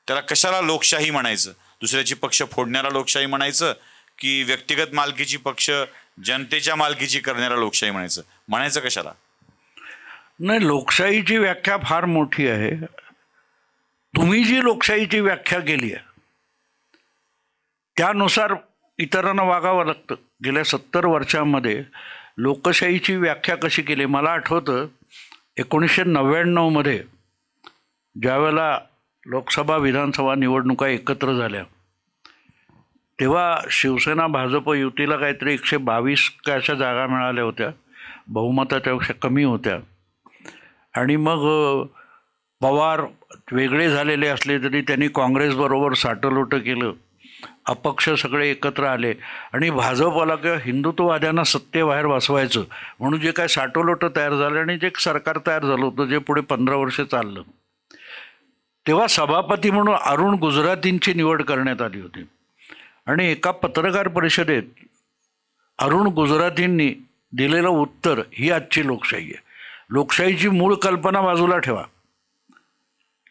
त्याला कशाला लोकशाही म्हणायचं? दुसऱ्याची पक्ष फोडण्याला लोकशाही म्हणायचं की व्यक्तिगत मालकीची पक्ष जनतेच्या मालकीची करणाऱ्या लोकशाही म्हणायचं कशाला? नाही, लोकशाहीची व्याख्या फार मोठी आहे. तुम्ही जी लोकशाहीची व्याख्या केली आहे त्यानुसार इतरांना वागावं लागतं. गेल्या 70 वर्षांमध्ये लोकशाहीची व्याख्या कशी केली? मला आठवतं 1999 ज्यावेळेला लोकसभा विधानसभा निवडणुका एकत्र झाल्या तेव्हा शिवसेना भाजप युतीला काहीतरी 122 का अशा जागा मिळाल्या होत्या, बहुमताच्यापेक्षा कमी होत्या. आणि मग पवार वेगळे झालेले असले तरी त्यांनी काँग्रेसबरोबर साटलोटं केलं, अपक्ष सगळे एकत्र आले आणि भाजपला किंवा हिंदुत्ववाद्यांना सत्तेबाहेर बसवायचं म्हणून जे काय साटोलोटं तयार झालं आणि जे सरकार तयार झालं होतं जे पुढे 15 वर्ष चाललं, तेव्हा सभापती म्हणून अरुण गुजरातींची निवड करण्यात आली होती. आणि एका पत्रकार परिषदेत अरुण गुजरातींनी दिलेलं उत्तर ही आजची लोकशाही आहे. लोकशाहीची मूळ कल्पना बाजूला ठेवा.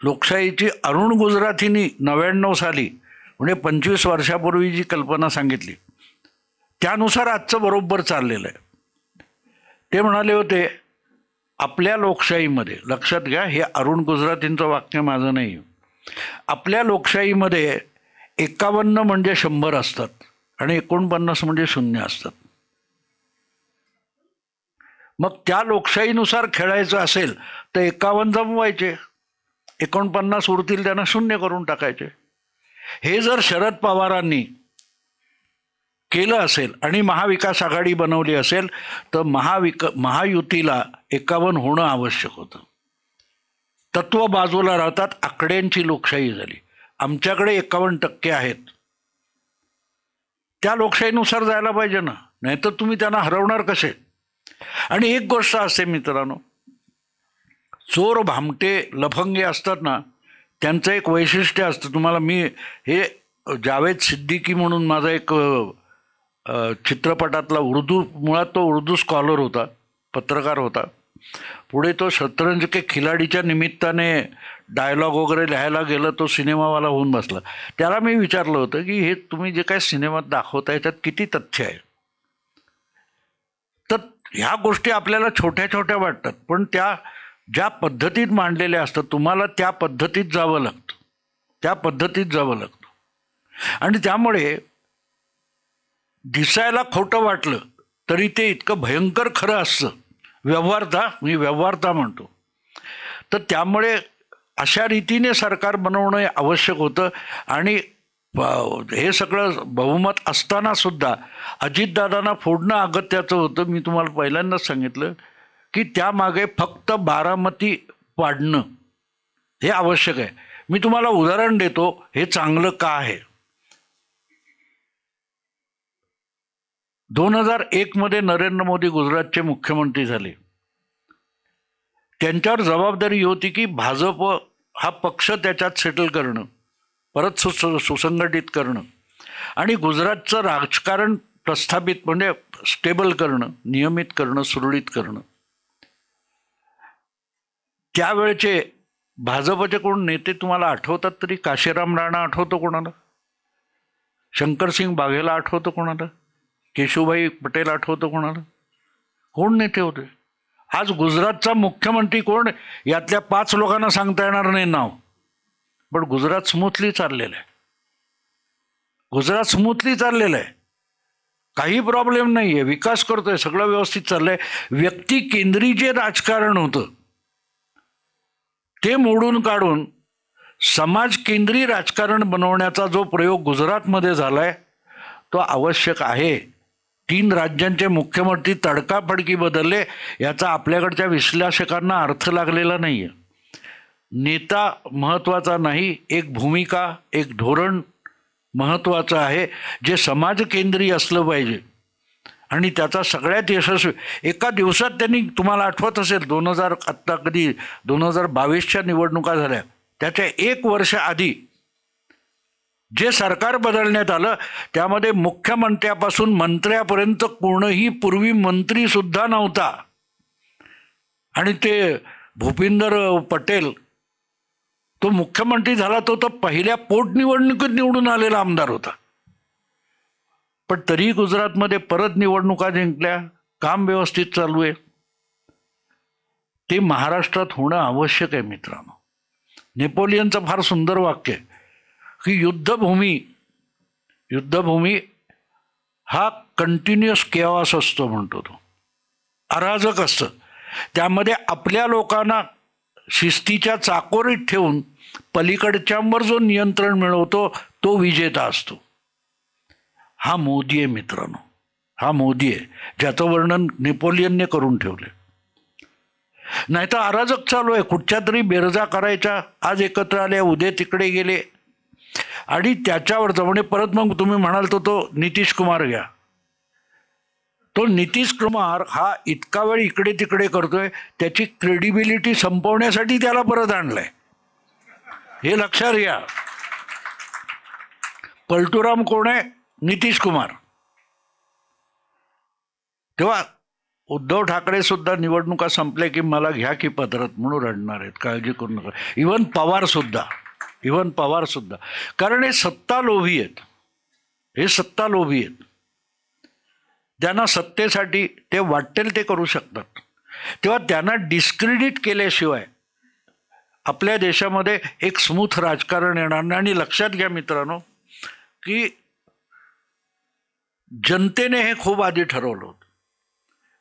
लोकशाहीची अरुण गुजरातींनी 99 साली म्हणजे 25 वर्षापूर्वी जी कल्पना सांगितली त्यानुसार आजचं बरोबर चाललेलं आहे. ते म्हणाले होते, आपल्या लोकशाहीमध्ये, लक्षात घ्या हे अरुण गुजरातींचं वाक्य माझं नाही, आपल्या लोकशाहीमध्ये 51 म्हणजे 100 असतात आणि 49 म्हणजे 0 असतात. मग त्या लोकशाहीनुसार खेळायचं असेल तर 51 जमवायचे, 49 उरतील त्यांना 0 करून टाकायचे. हे जर शरद पवारांनी केलं असेल आणि महाविकास आघाडी बनवली असेल तर महायुतीला 51 होणं आवश्यक होतं. तत्व बाजूला राहतात, आकड्यांची लोकशाही झाली. आमच्याकडे 51% आहेत, त्या लोकशाहीनुसार जायला पाहिजे ना, नाहीतर तुम्ही त्यांना हरवणार कसे? आणि एक गोष्ट असते मित्रांनो, चोर भामटे लफंगे असतात ना, त्यांचं एक वैशिष्ट्य असतं. तुम्हाला मी हे जावेद सिद्दीकी म्हणून माझा एक चित्रपटातला मुळात तो उर्दू स्कॉलर होता, पत्रकार होता. पुढे तो शतरंज के खिलाडीच्या निमित्ताने डायलॉग वगैरे लिहायला गेलं, तो सिनेमावाला होऊन बसला. त्याला मी विचारलं होतं की हे तुम्ही जे काय सिनेमात दाखवता याच्यात किती तथ्य आहे? तर ह्या गोष्टी आपल्याला छोट्या छोट्या वाटतात, पण त्या ज्या पद्धतीत मांडलेल्या असतात तुम्हाला त्या पद्धतीत जावं लागतं, त्या पद्धतीत जावं लागतं. आणि त्यामुळे दिसायला खोटं वाटलं तरी ते इतकं भयंकर खरं असतं. मी व्यवहारता म्हणतो. तर त्यामुळे अशा रीतीने सरकार बनवणं आवश्यक होतं. आणि हे सगळं बहुमत असताना सुद्धा अजितदादांना फोडणं अगत्याचं होतं. मी तुम्हाला पहिल्यांदाच सांगितलं की त्यामागे फक्त बारामती पाडणं हे आवश्यक आहे. मी तुम्हाला उदाहरण देतो हे चांगलं का आहे. 2001 मध्ये नरेंद्र मोदी गुजरातचे मुख्यमंत्री झाले. त्यांच्यावर जबाबदारी होती की भाजप हा पक्ष त्याच्यात सेटल करणं, परत सुसंघटित करणं आणि गुजरातचं राजकारण प्रस्थापित म्हणजे स्टेबल करणं, नियमित करणं, सुरळीत करणं. त्यावेळचे भाजपचे कोण नेते तुम्हाला आठवतात तरी? काशीराम राणा आठवतो कोणाला? शंकरसिंग बाघेला आठवतो कोणाला? केशुभाई पटेल आठवतो कोणाला? कोण नेते होते? आज गुजरातचा मुख्यमंत्री कोण यातल्या 5 लोकांना सांगता येणार नाही नाव, पण गुजरात स्मूथली चाललेलं आहे. गुजरात स्मूथली चाललेलं आहे, काही प्रॉब्लेम नाही आहे, विकास करतोय, सगळं व्यवस्थित चाललंय. व्यक्ती केंद्री जे राजकारण होतं ते मोडून काढून समाज केंद्री राजकारण बनवण्याचा जो प्रयोग गुजरातमध्ये झालाय तो आवश्यक आहे. 3 राज्यांचे मुख्यमंत्री तडकाफडकी बदलले याचा आपल्याकडच्या विश्लेषकांना अर्थ लागलेला नाही आहे. नेता महत्त्वाचा नाही, एक भूमिका, एक धोरण महत्त्वाचं आहे जे समाज केंद्री असलं पाहिजे. आणि त्याचा सगळ्यात यशस्वी एका दिवसात त्यांनी, तुम्हाला आठवत असेल 2022च्या निवडणुका झाल्या, त्याच्या 1 वर्ष आधी जे सरकार बदलण्यात आलं त्यामध्ये मुख्यमंत्र्यापासून मंत्र्यापर्यंत कोणीही पूर्वी मंत्री सुद्धा नव्हता. आणि ते भूपिंदर पटेल तो मुख्यमंत्री झाला, तो तर पहिल्या पोटनिवडणुकीत निवडून आलेला आमदार होता. पण तरी गुजरातमध्ये परत निवडणुका जिंकल्या, काम व्यवस्थित चालू आहे. ते महाराष्ट्रात होणं आवश्यक आहे मित्रांनो. नेपोलियनचं फार सुंदर वाक्य आहे की युद्धभूमी हा कंटिन्युअस केऑस असतो म्हणतो तो, अराजक असतं. त्यामध्ये आपल्या लोकांना शिस्तीच्या चाकोरीत ठेवून पलीकडच्यांवर जो नियंत्रण मिळवतो तो विजेता असतो. हा मोदी आहे मित्रांनो, हा मोदी आहे ज्याचं वर्णन नेपोलियनने करून ठेवले. नाही तर अराजक चालू आहे. कुठच्या तरी बेरजा करायच्या, आज एकत्र आले, उद्या तिकडे गेले आणि त्याच्यावर जमणे. परत मग तुम्ही म्हणाल तो नितीश कुमार घ्या. तो नितीश कुमार हा इतका वेळ इकडे तिकडे करतोय, त्याची क्रेडिबिलिटी संपवण्यासाठी त्याला परत आणलंय, हे लक्षात घ्या. पलटूराम कोण आहे? नितीश कुमार. तेव्हा उद्धव ठाकरे सुद्धा निवडणुका संपल्या की मला घ्या की पदरात म्हणून रडणार आहेत, काळजी करू नका. इव्हन पवार सुद्धा, कारण हे सत्ता लोभी आहेत, त्यांना सत्तेसाठी ते वाटेल ते करू शकतात, तेव्हा त्यांना डिस्क्रेडिट केल्याशिवाय आपल्या देशामध्ये एक स्मूथ राजकारण येणार नाही. आणि लक्षात घ्या मित्रांनो की जनतेने हे खूप आधी ठरवलं होतं.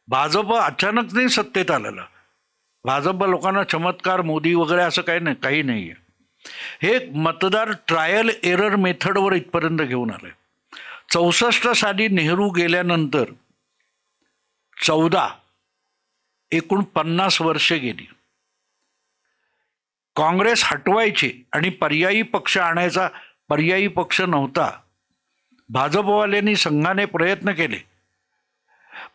भाजप अचानक नाही सत्तेत आलेला. भाजप लोकांना चमत्कार मोदी वगैरे असं काही नाही आहे. हे मतदार ट्रायल एरर मेथडवर इथपर्यंत घेऊन आले. 64 साली नेहरू गेल्यानंतर 14 एकूण 50 वर्षे गेली. काँग्रेस हटवायची आणि पर्यायी पक्ष आणायचा पर्यायी पक्ष नव्हता. भाजपवाल्यांनी संघाने प्रयत्न केले,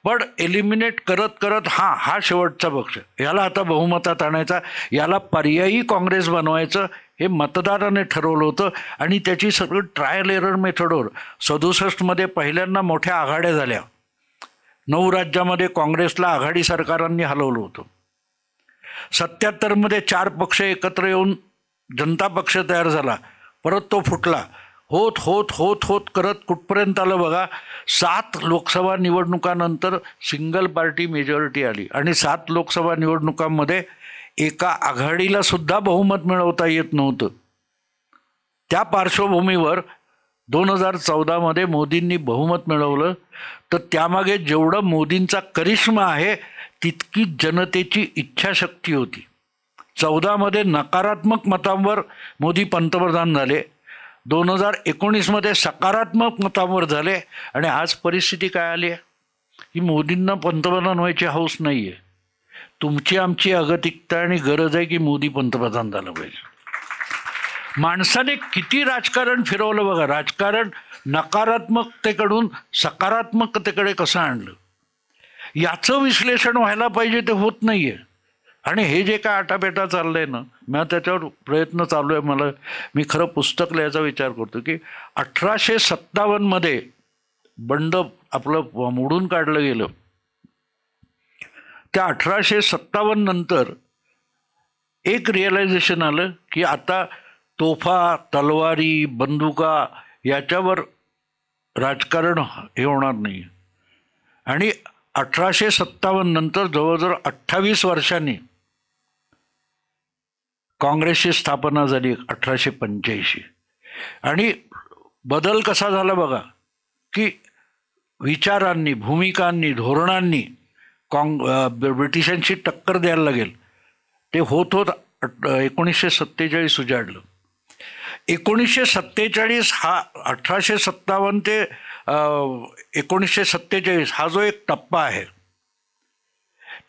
पण एलिमिनेट करत करत हा शेवटचा पक्ष, याला आता बहुमतात आणायचा, याला पर्यायी काँग्रेस बनवायचं, हे मतदाराने ठरवलं होतं. आणि त्याची सगळं ट्रायल एरर मेथडवर 67 पहिल्यांदा मोठ्या आघाड्या झाल्या. 9 राज्यामध्ये काँग्रेसला आघाडी सरकारांनी हलवलं होतं. 77 4 पक्ष एकत्र येऊन जनता पक्ष तयार झाला, परत तो फुटला. होत होत होत होत करत कुठपर्यंत आलं बघा. 7 लोकसभा निवडणुकांनंतर सिंगल पार्टी मेजॉरिटी आली आणि 7 लोकसभा निवडणुकांमध्ये एका आघाडीला सुद्धा बहुमत मिळवता येत नव्हतं. त्या पार्श्वभूमीवर 2014 मोदींनी बहुमत मिळवलं. तर त्यामागे जेवढं मोदींचा करिश्मा आहे तितकी जनतेची इच्छाशक्ती होती. 14 नकारात्मक मतांवर मोदी पंतप्रधान झाले, 2019 सकारात्मक मतांवर झाले. आणि आज परिस्थिती काय आली आहे की मोदींना पंतप्रधान व्हायची हौस नाही आहे. तुमची आमची अगतिकता आणि गरज आहे की मोदी पंतप्रधान झालं पाहिजे. माणसाने किती राजकारण फिरवलं बघा. राजकारण नकारात्मकतेकडून सकारात्मकतेकडे कसं आणलं याचं विश्लेषण व्हायला पाहिजे, ते होत नाही आहे. आणि हे जे काय आटापेटा चाललंय ना, मला त्याच्यावर प्रयत्न चालू आहे. मी खरं पुस्तक लिहायचा विचार करतो की 1857 बंड आपलं मोडून काढलं गेलं. त्या 1857 नंतर एक रिअलायझेशन आलं की आता तोफा, तलवारी, बंदुका याच्यावर राजकारण हे होणार नाही. आणि 1857 नंतर जवळजवळ 28 वर्षांनी काँग्रेसची स्थापना झाली 1885. आणि बदल कसा झाला बघा की विचारांनी, भूमिकांनी, धोरणांनी ब्रिटिशांशी टक्कर द्यायला लागेल. ते होत होत 1947 उजाडलं. 1947 हा 1857 ते 1947 हा जो एक टप्पा आहे,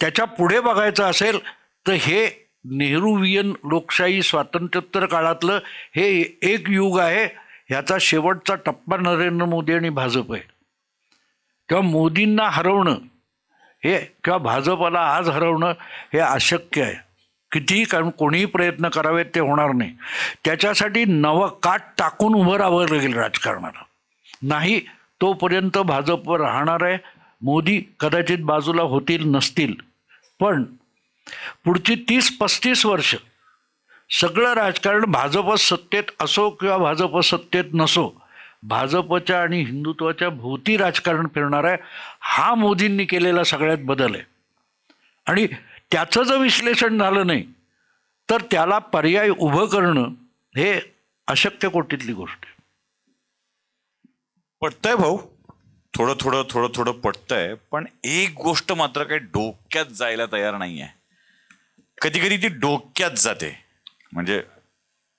त्याच्या पुढे बघायचं असेल तर हे नेहरूवियन लोकशाही स्वातंत्र्योत्तर काळातलं हे एक युग आहे. ह्याचा शेवटचा टप्पा नरेंद्र मोदी आणि भाजप आहे. तेव्हा मोदींना हरवणं हे किंवा भाजपला आज हरवणं हे अशक्य आहे. कितीही कारण कोणीही प्रयत्न करावेत ते होणार नाही. त्याच्यासाठी नवं काठ टाकून उभं राहावं लागेल राजकारणाला. नाही तोपर्यंत भाजपवर राहणार आहे. मोदी कदाचित बाजूला होतील नसतील, पण पुढची 30-35 वर्ष सगळं राजकारण भाजप सत्तेत असो किंवा भाजप सत्तेत नसो, भाजपच्या आणि हिंदुत्वाच्या भोवती राजकारण फिरणार आहे. हा मोदींनी केलेला सगळ्यात बदल आहे. आणि त्याचं जर विश्लेषण झालं नाही तर त्याला पर्याय उभं करणं हे अशक्य कोटीतली गोष्ट आहे. पटतंय भाऊ, थोडं पटतंय. पण एक गोष्ट मात्र काही डोक्यात जायला तयार नाही आहे. कधी कधी ती डोक्यात जाते. म्हणजे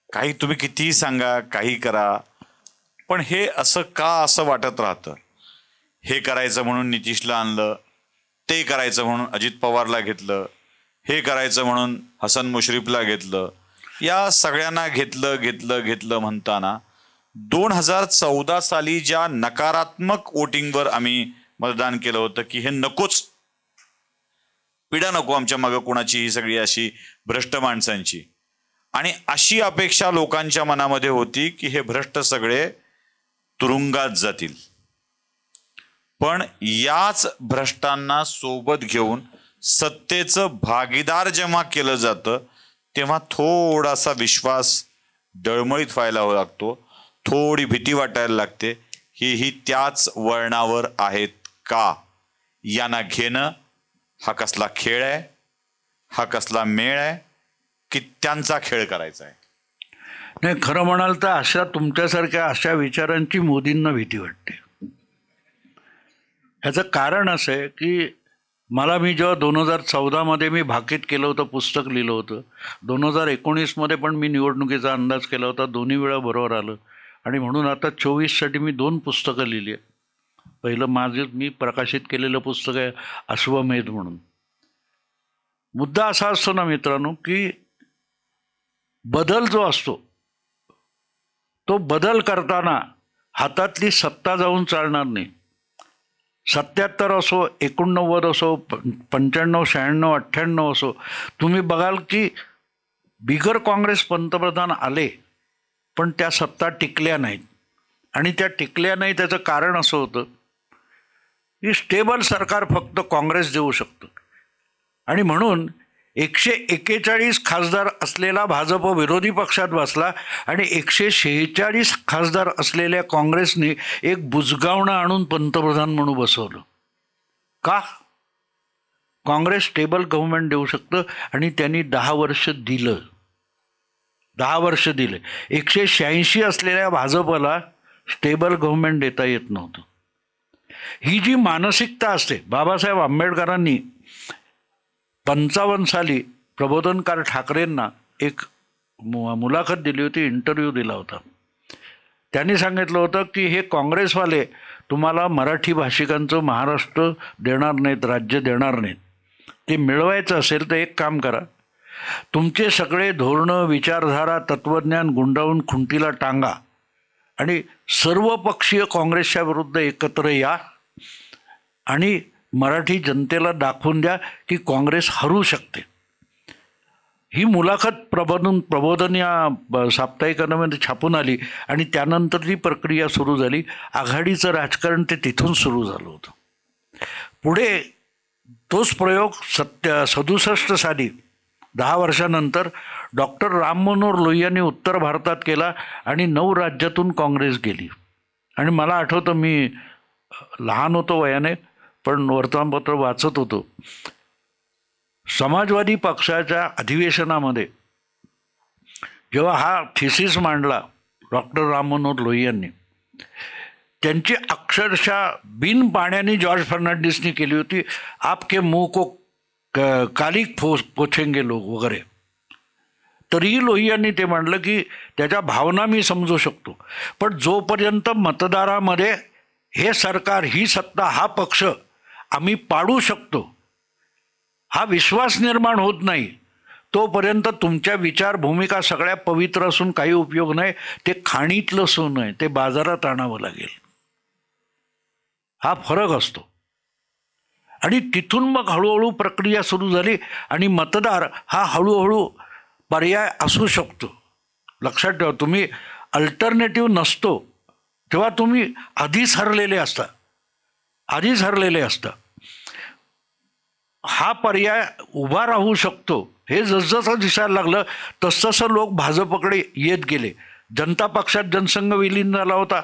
काही तुम्ही कितीही सांगा, काही करा, पण हे असं वाटत राहतं. हे करायचं म्हणून नितीशला आणलं, ते करायचं म्हणून अजित पवारला घेतलं, हे करायचं म्हणून हसन मुश्रीफला घेतलं. या सगळ्यांना घेतलं म्हणताना 2014 साली ज्या नकारात्मक वोटिंगवर आम्ही मतदान केलं होतं की हे नकोच, पिढा नको आमच्या मागं कोणाची, ही सगळी अशी भ्रष्ट माणसांची, आणि अशी अपेक्षा लोकांच्या मनामध्ये होती की हे भ्रष्ट सगळे तुरुंगात जातील. पण याच भ्रष्टांना सोबत घेऊन सत्तेचं भागीदार जेव्हा केलं जातं तेव्हा थोडासा विश्वास डळमळीत व्हायला लागतो, थोडी भीती वाटायला लागते. ही त्याच वळणावर आहेत का यांना घेणं हा कसला खेळ आहे, हा कसला मेळ आहे की त्यांचा खेळ करायचा आहे? नाही, खरं म्हणाल तर अशा तुमच्यासारख्या अशा विचारांची मोदींना भीती वाटते. ह्याचं कारण असं आहे की मी जेव्हा 2014 मी भाकीत केलं होतं, पुस्तक लिहिलं होतं, 2019 पण मी निवडणुकीचा अंदाज केला होता, दोन्ही वेळा बरोबर आलं. आणि म्हणून आता 24साठी मी 2 पुस्तकं लिहिली आहे. पहिलं मी प्रकाशित केलेलं पुस्तक आहे अश्वमेध म्हणून. मुद्दा असा असतो ना मित्रांनो, की बदल जो असतो तो बदल करताना हातातली सत्ता जाऊन चालणार नाही. 77 असो, 89 असो, 95, 96, 98 असो, तुम्ही बघाल की बिगर काँग्रेस पंतप्रधान आले पण त्या सत्ता टिकल्या नाहीत. आणि त्या टिकल्या नाही त्याचं कारण असं होतं की स्टेबल सरकार फक्त काँग्रेस देऊ शकतं. आणि म्हणून 141 खासदार असलेला भाजप विरोधी पक्षात बसला आणि 146 खासदार असलेल्या काँग्रेसने एक बुजगावणं आणून पंतप्रधान म्हणून बसवलं. का? काँग्रेस स्टेबल गव्हर्नमेंट देऊ शकतं आणि त्यांनी 10 वर्ष दिलं. 10 वर्ष दिले. 186 असलेल्या भाजपला स्टेबल गव्हर्नमेंट देता येत नव्हतं. ही जी मानसिकता असते, बाबासाहेब आंबेडकरांनी 55 साली प्रबोधनकार ठाकरेंना एक मुलाखत दिली होती, इंटरव्ह्यू दिला होता. त्यांनी सांगितलं होतं की हे काँग्रेसवाले तुम्हाला मराठी भाषिकांचं महाराष्ट्र देणार नाहीत, राज्य देणार नाहीत. ते मिळवायचं असेल तर एक काम करा, तुमचे सगळे धोरणं, विचारधारा, तत्त्वज्ञान गुंडाळून खुंटीला टांगा आणि सर्वपक्षीय काँग्रेसच्या विरुद्ध एकत्र या आणि मराठी जनतेला दाखवून द्या की काँग्रेस हरू शकते. ही मुलाखत प्रबोधन या साप्ताहिकामध्ये छापून आली आणि त्यानंतर ती प्रक्रिया सुरू झाली. आघाडीचं राजकारण ते तिथून सुरू झालं होतं. पुढे तोच प्रयोग 67 साली 10 वर्षानंतर डॉक्टर राम मनोहर लोहियांनी उत्तर भारतात केला आणि 9 राज्यातून काँग्रेस गेली. आणि मला आठवतं, मी लहान होतो वयाने, पण वर्तमानपत्र वाचत होतो. समाजवादी पक्षाच्या अधिवेशनामध्ये जेव्हा हा थिसिस मांडला डॉक्टर राम मनोहर लोहियांनी, त्यांची अक्षरशः बिन पाण्याने जॉर्ज फर्नांडिसनी केली होती, आपके मुंह को कालिक पोछेंगे लोग वगैरे. तरीही लोहियांनी ते म्हणलं की त्याच्या भावना मी समजू शकतो, पण जोपर्यंत मतदारामध्ये हे सरकार, ही सत्ता, हा पक्ष आम्ही पाडू शकतो, हा विश्वास निर्माण होत नाही, तोपर्यंत तुमच्या विचार भूमिका सगळ्या पवित्र असून काही उपयोग नाही. ते खाणीतलं सोनं आहे, ते बाजारात आणावं लागेल. हा फरक असतो. आणि तिथून मग हळूहळू प्रक्रिया सुरू झाली आणि मतदार हा हळूहळू पर्याय असू शकतो. लक्षात ठेवा, तुम्ही अल्टरनेटिव्ह नसतो तेव्हा तुम्ही आधीच हरलेले असता. हा पर्याय उभा राहू शकतो. हे जसजसं दिसायला लागलं तसतसं लोक भाजपकडे येत गेले. जनता पक्षात जनसंघ विलीन झाला होता,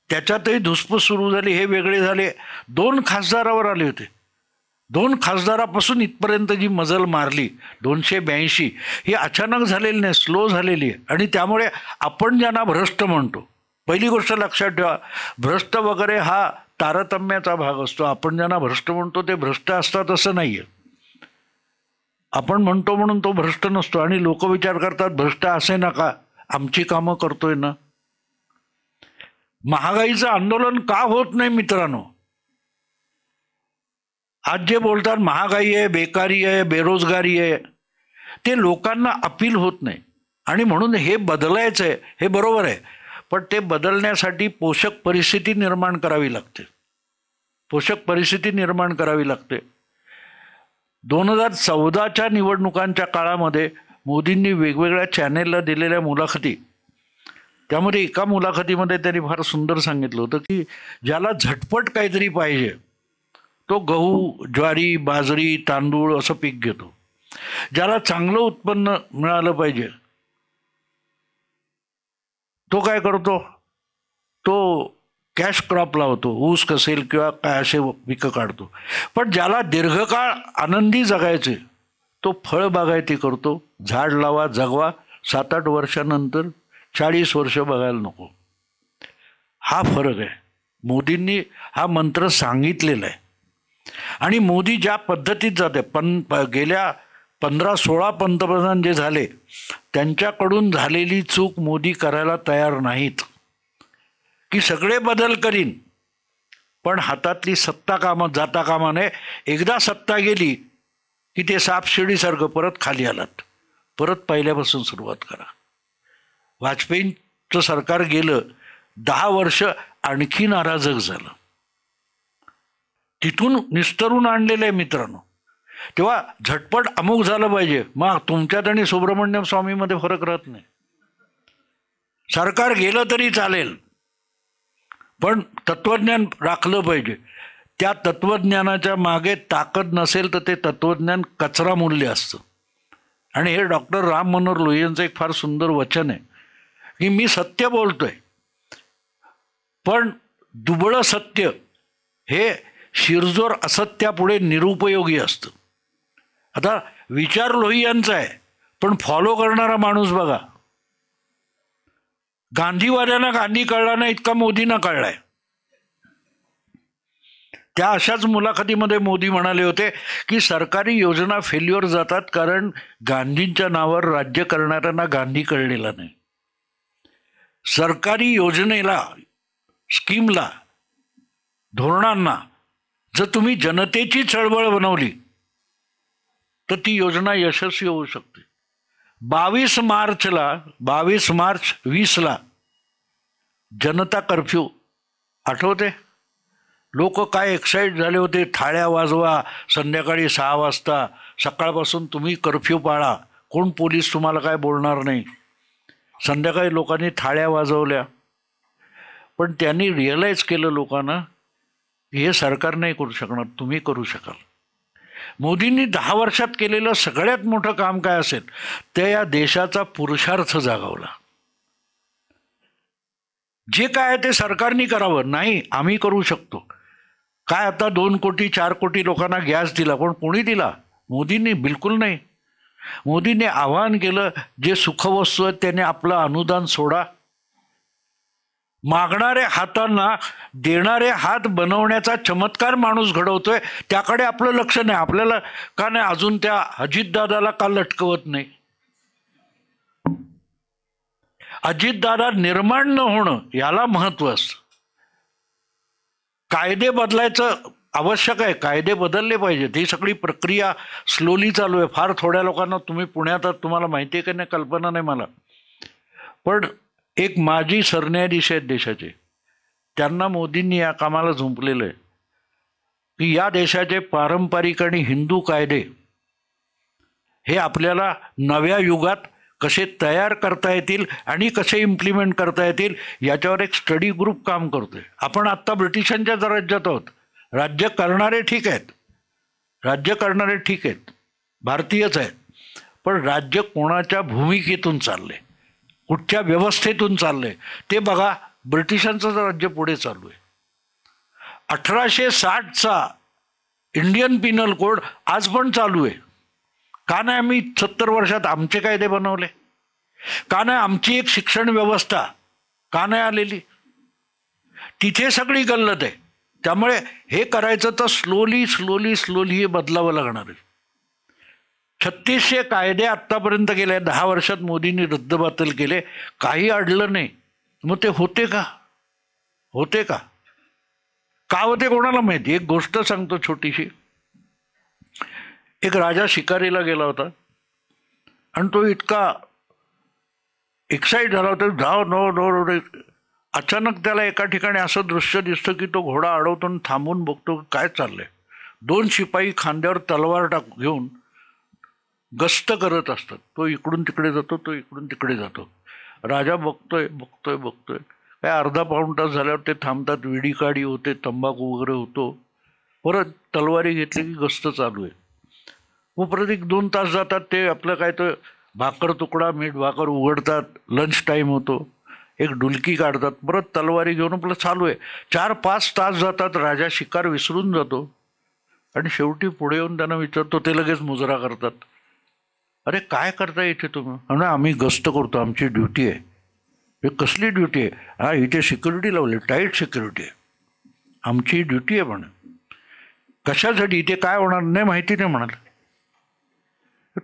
त्याच्यातही धुसफूस सुरू झाली, हे वेगळे झाले. 2 खासदारावर आले होते. 2 खासदारापासून इथपर्यंत जी मजल मारली 282, ही अचानक झालेली नाही, स्लो झालेली आहे. आणि त्यामुळे आपण ज्यांना भ्रष्ट म्हणतो, पहिली गोष्ट लक्षात ठेवा, भ्रष्ट वगैरे हा तारतम्याचा भाग असतो. आपण ज्यांना भ्रष्ट म्हणतो ते भ्रष्ट असतात असं नाही आहे. आपण म्हणतो म्हणून तो भ्रष्ट नसतो. आणि लोक विचार करतात भ्रष्ट असे नका, आमची कामं करतोय ना. महागाईचं आंदोलन का होत नाही मित्रांनो? आज जे बोलतात महागाई आहे, बेकारी आहे, बेरोजगारी आहे, ते लोकांना अपील होत नाही. आणि म्हणून हे बदलायचं आहे, हे बरोबर आहे, पण ते बदलण्यासाठी पोषक परिस्थिती निर्माण करावी लागते. 2014च्या निवडणुकांच्या काळामध्ये मोदींनी वेगवेगळ्या चॅनेलला दिलेल्या मुलाखती, त्यामध्ये एका मुलाखतीमध्ये त्यांनी फार सुंदर सांगितलं होतं की ज्याला झटपट काहीतरी पाहिजे तो गहू, ज्वारी, बाजरी, तांदूळ असं पीक घेतो. ज्याला चांगलं उत्पन्न मिळालं पाहिजे तो काय करतो? तो कॅश क्रॉप लावतो, ऊस कसेल किंवा काय असे पिकं काढतो. पण ज्याला दीर्घकाळ आनंदी जगायचे तो फळबागायती करतो. झाड लावा, जगवा, 7-8 वर्षानंतर 40 वर्ष बघायला नको. हा फरक आहे. मोदींनी हा मंत्र सांगितलेला आहे आणि मोदी ज्या पद्धतीत जाते, गेल्या 15-16 पंतप्रधान जे झाले त्यांच्याकडून झालेली चूक मोदी करायला तयार नाहीत की सगळे बदल करीन, पण हातातली सत्ता जाता कामा नये. एकदा सत्ता गेली की ते सापशिडीसारखं परत खाली आलात, परत पहिल्यापासून सुरुवात करा. वाजपेयींचं सरकार गेलं, 10 वर्ष आणखी नाराजक झालं, तिथून निस्तरून आणलेलं आहे मित्रांनो. तेव्हा झटपट अमुक झालं पाहिजे. मग तुमच्यात आणि सुब्रमण्यम स्वामीमध्ये फरक राहत नाही. सरकार गेलं तरी चालेल, पण तत्वज्ञान राखलं पाहिजे. त्या तत्वज्ञानाच्या मागे ताकद नसेल तर ते तत्वज्ञान कचरा मूल्य असतं. आणि हे डॉक्टर राम मनोहर लोहियांचं एक फार सुंदर वचन आहे की मी सत्य बोलतोय, पण दुबळं सत्य हे शिरजोर असत्यापुढे निरुपयोगी असतं. आता विचार लोहियांचा आहे, पण फॉलो करणारा माणूस बघा. गांधीवाद्यांना गांधी कळला नाही इतका मोदींना कळलाय. त्या अशाच मुलाखतीमध्ये मोदी म्हणाले होते की सरकारी योजना फेल्युअर जातात कारण गांधींच्या नावावर राज्य करणाऱ्यांना गांधी कळलेला नाही. सरकारी योजनेला, स्कीमला, धोरणांना जर तुम्ही जनतेची चळवळ बनवली तर ती योजना यशस्वी होऊ शकते. 22 मार्च 20ला जनता कर्फ्यू आठवते? लोक काय एक्साइट झाले होते, थाळ्या वाजवा, संध्याकाळी 6 वाजता, सकाळपासून तुम्ही कर्फ्यू पाळा, कोण पोलीस तुम्हाला काय बोलणार नाही. संध्याकाळी लोकांनी थाळ्या वाजवल्या, पण त्यांनी रिअलाईज केलं लोकांना हे सरकार नाही करू शकणार, तुम्ही करू शकाल. मोदींनी 10 वर्षात केलेलं सगळ्यात मोठं काम काय असेल ते या देशाचा पुरुषार्थ जागवला. जे काय आहे ते सरकारने करावं, नाही आम्ही करू शकतो. काय आता 2 कोटी 4 कोटी लोकांना गॅस दिला, पण कोणी दिला? मोदींनी बिलकुल नाही. मोदींनी आवाहन केलं जे सुखवस्तू आहेत त्याने आपलं अनुदान सोडा. मागणाऱ्या हातांना देणारे हात बनवण्याचा चमत्कार माणूस घडवतोय, त्याकडे आपलं लक्ष नाही. आपल्याला का नाही अजून त्या अजितदादाला का लटकवत नाही? अजितदादा निर्माण न होणं याला महत्व असतं. कायदे बदलायचं आवश्यक आहे, कायदे बदलले पाहिजेत. ही सगळी प्रक्रिया स्लोली चालू आहे. फार थोड्या लोकांना, तुम्ही पुण्यात आहात तुम्हाला माहिती आहे की नाही कल्पना नाही मला, पण एक माजी सरन्यायाधीश आहेत देशाचे, त्यांना मोदींनी या कामाला झुंपलेलं आहे की या देशाचे पारंपरिक आणि हिंदू कायदे हे आपल्याला नव्या युगात कसे तयार करता येतील आणि कसे इम्प्लिमेंट करता येतील याच्यावर एक स्टडी ग्रुप काम करतोय. आपण आत्ता ब्रिटिशांच्या राज्यात आहोत. राज्य करणारे ठीक आहेत, भारतीयच आहेत, पण राज्य कोणाच्या भूमिकेतून चाललंय, कुठच्या व्यवस्थेतून चाललंय ते बघा. ब्रिटिशांचं राज्य पुढे चालू आहे. 1860चा इंडियन पिनल कोड आज पण चालू आहे. का नाही आम्ही 70 वर्षात आमचे कायदे बनवले? का नाही आमची एक शिक्षण व्यवस्था का नाही आलेली? तिथे सगळी गल्लत आहे. त्यामुळे हे करायचं तर स्लोली हे बदलावं लागणार आहे. 3600 कायदे आत्तापर्यंत केले, 10 वर्षात मोदींनी रद्दबातल केले, काही अडलं नाही. मग ते होते का? का होते कोणाला माहिती. एक गोष्ट सांगतो छोटीशी. एक राजा शिकारीला गेला होता आणि तो इतका एक्साइट झाला होता, नो. अचानक त्याला एका ठिकाणी असं दृश्य दिसतं की तो घोडा अडवतो आणि थांबून बघतो काय चाललंय. 2 शिपाई खांद्यावर तलवार घेऊन गस्त करत असतात. तो इकडून तिकडे जातो, राजा बघतोय. काय अर्धा पाऊण तास झाल्यावर ते थांबतात, विडी काडी होते, तंबाखू वगैरे होतो, परत तलवारी घेतली की गस्त चालू आहे. मग परत 1-2 तास जातात, ते आपलं काय तर भाकर तुकडा मीठ भाकर उघडतात, लंच टाईम होतो. एक डुलकी काढतात, परत तलवारी घेऊन आपलं चालू आहे. 4-5 तास जातात, राजा शिकार विसरून जातो आणि शेवटी पुढे येऊन त्यांना विचारतो, ते लगेच मुजरा करतात. अरे काय करता इथे तुम्ही? म्हणा आम्ही गस्त करतो, आमची ड्युटी आहे. हे कसली ड्युटी आहे? हा इथे सिक्युरिटी लावली, टाईट सिक्युरिटी आहे, आमची ड्युटी आहे. म्हणे कशासाठी? इथे काय होणार नाही माहिती नाही. म्हणाल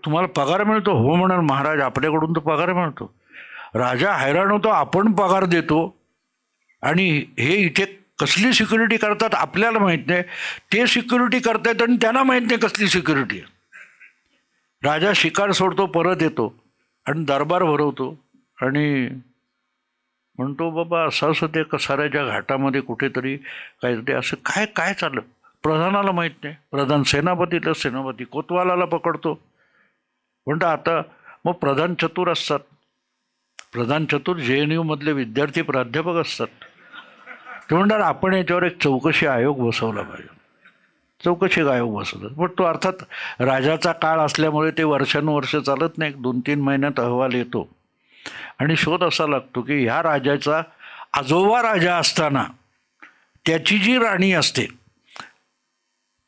तुम्हाला पगार मिळतो? हो म्हणाल महाराज, आपल्याकडून तर पगार मिळतो. राजा हैराण होतो, आपण पगार देतो आणि हे इथे कसली सिक्युरिटी करतात आपल्याला माहीत नाही, ते सिक्युरिटी करतायत आणि त्यांना माहीत नाही कसली सिक्युरिटी आहे. राजा शिकार सोडतो, परत येतो आणि दरबार भरवतो आणि म्हणतो, बाबा असं असं ते कसाऱ्याच्या घाटामध्ये कुठेतरी काहीतरी असं काय काय चाललं, प्रधानाला माहीत नाही. प्रधान सेनापतीला, सेनापती कोतवालाला पकडतो. म्हणतो आता मग प्रधान चतुर असतात, प्रधान चतुर JNU मधले विद्यार्थी प्राध्यापक असतात. ते म्हणतात आपण याच्यावर एक चौकशी आयोग बसवला पाहिजे. चौकशी आयोग बसवला, पण तो अर्थात राजाचा काळ असल्यामुळे ते वर्षानुवर्ष चालत नाही. 2-3 महिन्यात अहवाल येतो आणि शोध असा लागतो की ह्या राजाचा आजोबा राजा असताना त्याची जी राणी असते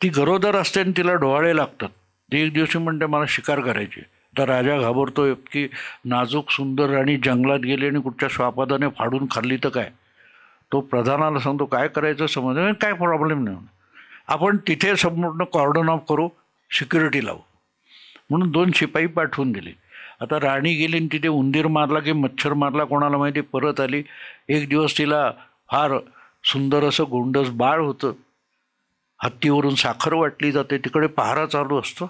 ती गरोदर असते आणि तिला डोहाळे लागतात. ती एक दिवशी म्हणते मला शिकार करायची. तर राजा घाबरतो, इतकी नाजूक सुंदर राणी जंगलात गेली आणि कुठच्या श्वापादाने फाडून खाल्ली तर काय. तो प्रधानाला सांगतो काय करायचं समज, काय प्रॉब्लेम नाही, आपण तिथे संपूर्ण कॉर्डन ऑफ करू, सिक्युरिटी लावू. म्हणून 2 शिपाई पाठवून दिले. आता राणी गेली आणि तिथे उंदीर मारला की मच्छर मारला कोणाला माहिती, परत आली. एक दिवस तिला फार सुंदर असं गोंडस बाळ होतं, हत्तीवरून साखर वाटली जाते, तिकडे पहारा चालू असतो.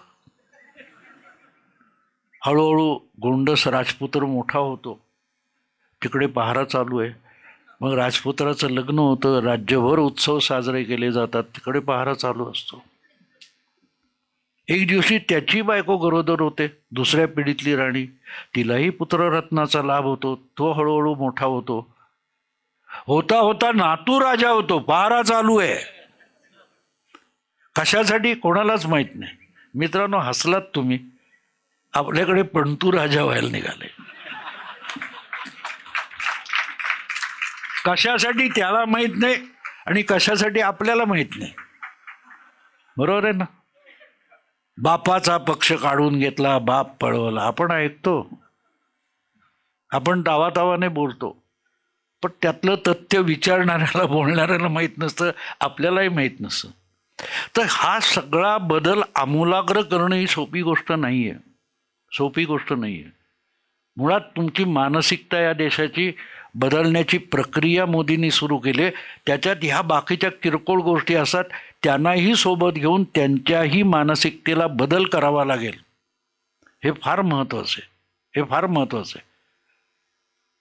हळूहळू गोंडस राजपुत्र मोठा होतो, तिकडे पहारा चालू आहे. मग राजपुत्राचं लग्न होतं, राज्यभर उत्सव साजरे केले जातात, तिकडे पहारा चालू असतो. एक दिवशी त्याची बायको गरोदर होते, दुसऱ्या पिढीतली राणी, तिलाही पुत्ररत्नाचा लाभ होतो, तो हळूहळू मोठा होतो. होता होता नातू राजा होतो, पहारा चालू आहे. कशासाठी कोणालाच माहित नाही. मित्रांनो हसलात तुम्ही, आपल्याकडे पणतू राजा व्हायला निघाले. कशासाठी त्याला माहित नाही आणि कशासाठी आपल्याला माहित नाही. बरोबर आहे ना? बापाचा पक्ष काढून घेतला, बाप पळवला, आपण ऐकतो, आपण तावातावाने बोलतो, पण त्यातलं तथ्य विचारणाऱ्याला बोलणाऱ्याला माहीत नसतं, आपल्यालाही माहीत नसतं. तर हा सगळा बदल आमूलाग्र करणं ही सोपी गोष्ट नाही आहे, सोपी गोष्ट नाही आहे. मुळात तुमची मानसिकता या देशाची बदलण्याची प्रक्रिया मोदींनी सुरू केली. त्याच्यात ह्या बाकीच्या किरकोळ गोष्टी असतात, त्यांनाही सोबत घेऊन त्यांच्याही मानसिकतेला बदल करावा लागेल. हे फार महत्त्वाचं आहे, हे फार महत्त्वाचं आहे.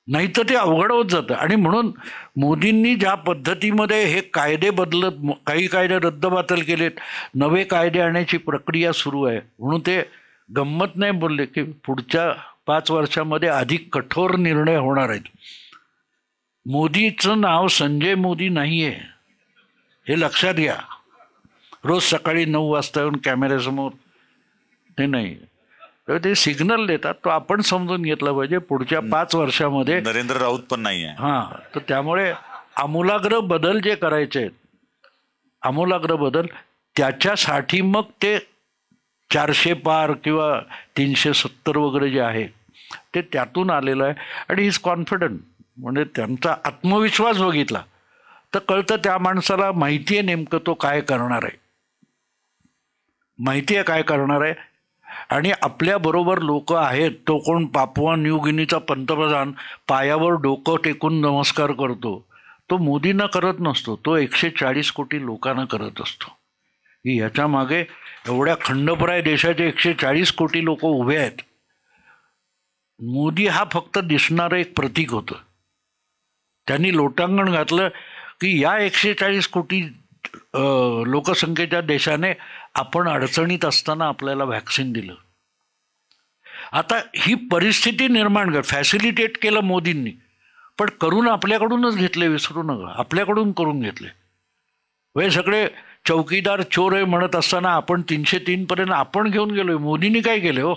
नाही तर ते अवघड होत जातं. आणि म्हणून मोदींनी ज्या पद्धतीमध्ये हे कायदे बदलत, काही कायदे रद्दबातल केलेत, नवे कायदे आणण्याची प्रक्रिया सुरू आहे. म्हणून ते गंमत नाही बोलले की पुढच्या 5 वर्षामध्ये अधिक कठोर निर्णय होणार आहेत. मोदीचं नाव संजय मोदी नाही आहे, हे लक्षात घ्या. रोज सकाळी 9 वाजता येऊन कॅमेऱ्यासमोर ते नाही, तर ते सिग्नल देतात, तो आपण समजून घेतला पाहिजे. पुढच्या 5 वर्षामध्ये नरेंद्र राऊत पण नाही आहे. हां, तर त्यामुळे आमूलाग्र बदल जे करायचे आहेत, आमूलाग्र बदल, त्याच्यासाठी मग ते 400 पार किंवा 370 वगैरे जे आहे ते त्यातून आलेलं आहे. आणि इज कॉन्फिडंट, म्हणजे त्यांचा आत्मविश्वास बघितला तर कळतं त्या माणसाला माहिती आहे नेमकं तो काय करणार आहे, माहिती आहे काय करणार आहे. आणि आपल्याबरोबर लोक आहेत, तो कोण पापुआ न्यू गिनीचा पंतप्रधान पायावर डोकं टेकून नमस्कार करतो, तो मोदींना करत नसतो, तो 140 कोटी लोकांना करत असतो. की ह्याच्या मागे एवढ्या खंडप्राय देशाचे 140 कोटी लोक उभे आहेत. मोदी हा फक्त दिसणारं एक प्रतीक होतं. त्यांनी लोटांगण घातलं की या 140 कोटी लोकसंख्येच्या देशाने आपण अडचणीत असताना आपल्याला व्हॅक्सिन दिलं. आता ही परिस्थिती निर्माण फॅसिलिटेट केलं मोदींनी, पण करून आपल्याकडूनच घेतले, विसरू नका, आपल्याकडून करून घेतले. हे सगळे चौकीदार चोर आहे म्हणत असताना आपण 303 पर्यंत आपण घेऊन गेलोय. मोदींनी काय केलं हो?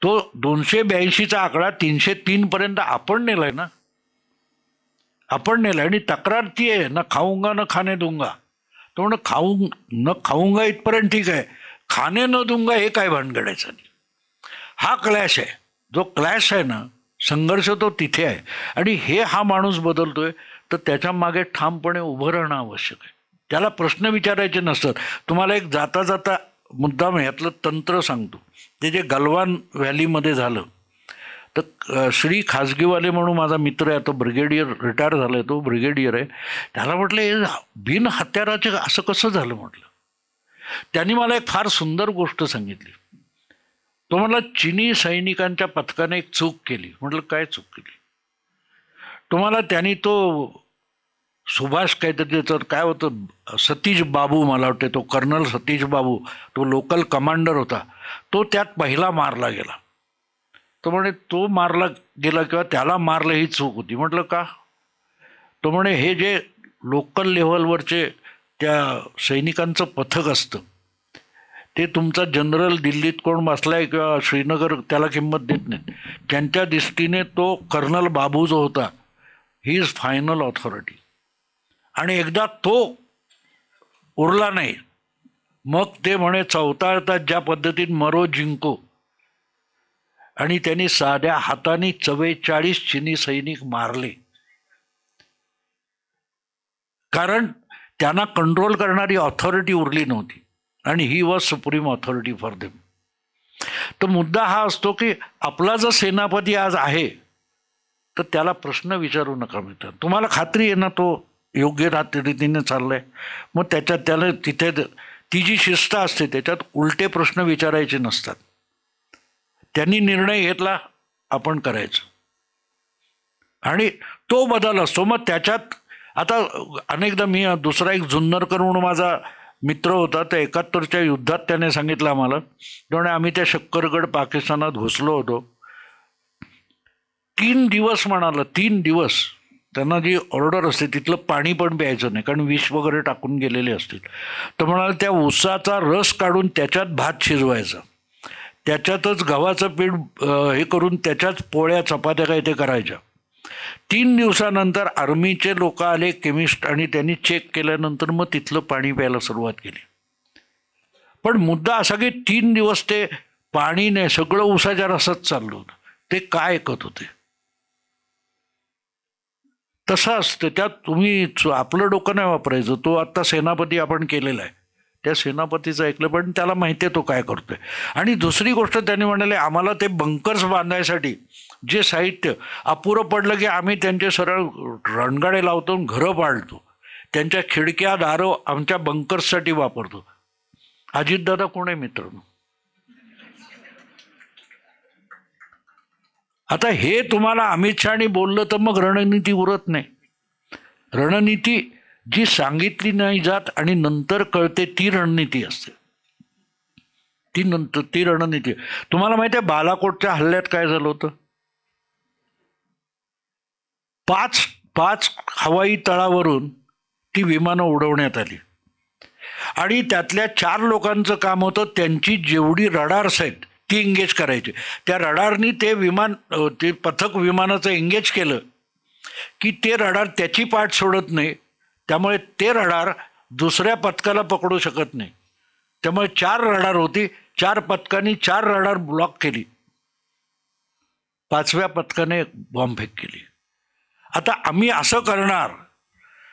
तो 282चा आकडा 303 पर्यंत आपण नेलाय ना, आपण नेलाय. आणि तक्रार ती आहे ना, खाऊंगा न खाणे दूंगा. तो म्हणून न खाऊंगा इथपर्यंत ठीक आहे, खाणे न दूंगा हे काय भानगडायचं नाही. हा क्लॅश आहे. जो क्लॅश आहे ना, संघर्ष तो तिथे आहे. आणि हे हा माणूस बदलतोय तर त्याच्या मागे ठामपणे उभं राहणं आवश्यक आहे. त्याला प्रश्न विचारायचे नसतात. तुम्हाला एक जाता जाता मुद्दाम यातलं तंत्र सांगतो. ते जे गलवान व्हॅलीमध्ये झालं, तर श्री खाजगीवाले म्हणून माझा मित्र आहे, तो ब्रिगेडियर रिटायर झाला आहे, तो ब्रिगेडियर आहे. त्याला म्हटलं हे बिन हत्याराचे असं कसं झालं म्हटलं. त्यांनी मला एक फार सुंदर गोष्ट सांगितली. तो म्हटला चिनी सैनिकांच्या पथकाने एक चूक केली. म्हटलं काय चूक केली. तुम्हाला त्यांनी तो सुभाष काहीतरी त्याचं काय होतं, सतीश बाबू मला वाटते, तो कर्नल सतीश बाबू, तो लोकल कमांडर होता, तो त्यात पहिला मारला गेला. तो म्हणे तो मारला गेला किंवा त्याला मारलं ही चूक होती. म्हटलं का. तो म्हणे हे जे लोकल लेव्हलवरचे त्या सैनिकांचं पथक असतं ते तुमचा जनरल दिल्लीत कोण बसलाय किंवा श्रीनगर त्याला किंमत देत नाहीत. त्यांच्या दृष्टीने तो कर्नल बाबू जो होता ही इज फायनल ऑथॉरिटी. आणि एकदा तो उरला नाही, मग ते म्हणे चौताळतात ज्या पद्धतीत मरो जिंको. आणि त्यांनी साध्या हाताने 44 चिनी सैनिक मारले. कारण त्यांना कंट्रोल करणारी ऑथॉरिटी उरली नव्हती. आणि he was supreme authority for them. तर मुद्दा हा असतो की आपला जर सेनापती आज आहे तर त्याला प्रश्न विचारू नका मित्र. तुम्हाला खात्री आहे ना तो योग्य रीतीने चाललाय, मग त्याच्यात त्याला तिथे ती जी शिस्त असते त्याच्यात उलटे प्रश्न विचारायचे नसतात. त्यांनी निर्णय घेतला, आपण करायचं. आणि तो बदल असतो. मग त्याच्यात आता अनेकदा मी दुसरा एक जुन्नरकर म्हणून माझा मित्र होता, त्या 71च्या युद्धात त्याने सांगितलं आम्हाला, त्यामुळे आम्ही त्या शक्करगड पाकिस्तानात घुसलो होतो. 3 दिवस म्हणाला, 3 दिवस त्यांना जी ऑर्डर असते तिथलं पाणी पण प्यायचं नाही कारण विष वगैरे टाकून गेलेले असतील. तर म्हणाला त्या ऊसाचा रस काढून त्याच्यात भात शिजवायचा, त्याच्यातच गव्हाचं पीठ हे करून त्याच्याच पोळ्या चपात्या काय ते करायच्या. 3 दिवसानंतर आर्मीचे लोक आले, केमिस्ट, आणि त्यांनी चेक केल्यानंतर मग तिथलं पाणी प्यायला सुरुवात केली. पण मुद्दा असा की 3 दिवस ते पाणी नाही, सगळं ऊसाच्या रसात चाललं होतं. ते काय ऐकत होते. तसं असतं. त्यात तुम्ही आपलं डोकं नाही वापरायचं. तो आत्ता सेनापती आपण केलेला आहे, त्या सेनापतीचं ऐकलं, पण त्याला माहिती आहे तो काय करतोय. आणि दुसरी गोष्ट त्यांनी म्हणाले, आम्हाला ते बंकर्स बांधायसाठी जे साहित्य अपुरं पडलं की आम्ही त्यांचे सरळ रणगाडे लावतो, घरं पाडतो, त्यांच्या खिडक्या दारं आमच्या बंकर्ससाठी वापरतो. अजितदादा कोण आहे मित्रांनो. आता हे तुम्हाला अमित शहानी बोललं तर मग रणनीती उरत नाही. रणनीती जी सांगितली नाही जात आणि नंतर कळते ती रणनीती असते. ती रणनीती. तुम्हाला माहिती आहे बालाकोटच्या हल्ल्यात काय झालं होतं. 5 हवाई तळावरून ती विमानं उडवण्यात आली आणि त्यातल्या 4 लोकांचं काम होतं त्यांची जेवढी रडार्स आहेत ती एंगेज करायची. त्या रडारनी ते पथक विमानाचं एंगेज केलं की ते रडार त्याची पाठ सोडत नाही, त्यामुळे ते रडार दुसऱ्या पथकाला पकडू शकत नाही. त्यामुळे 4 रडार होती, 4 पथकांनी 4 रडार ब्लॉक केली, 5व्या पथकाने बॉम्बफेक केली. आता आम्ही असं करणार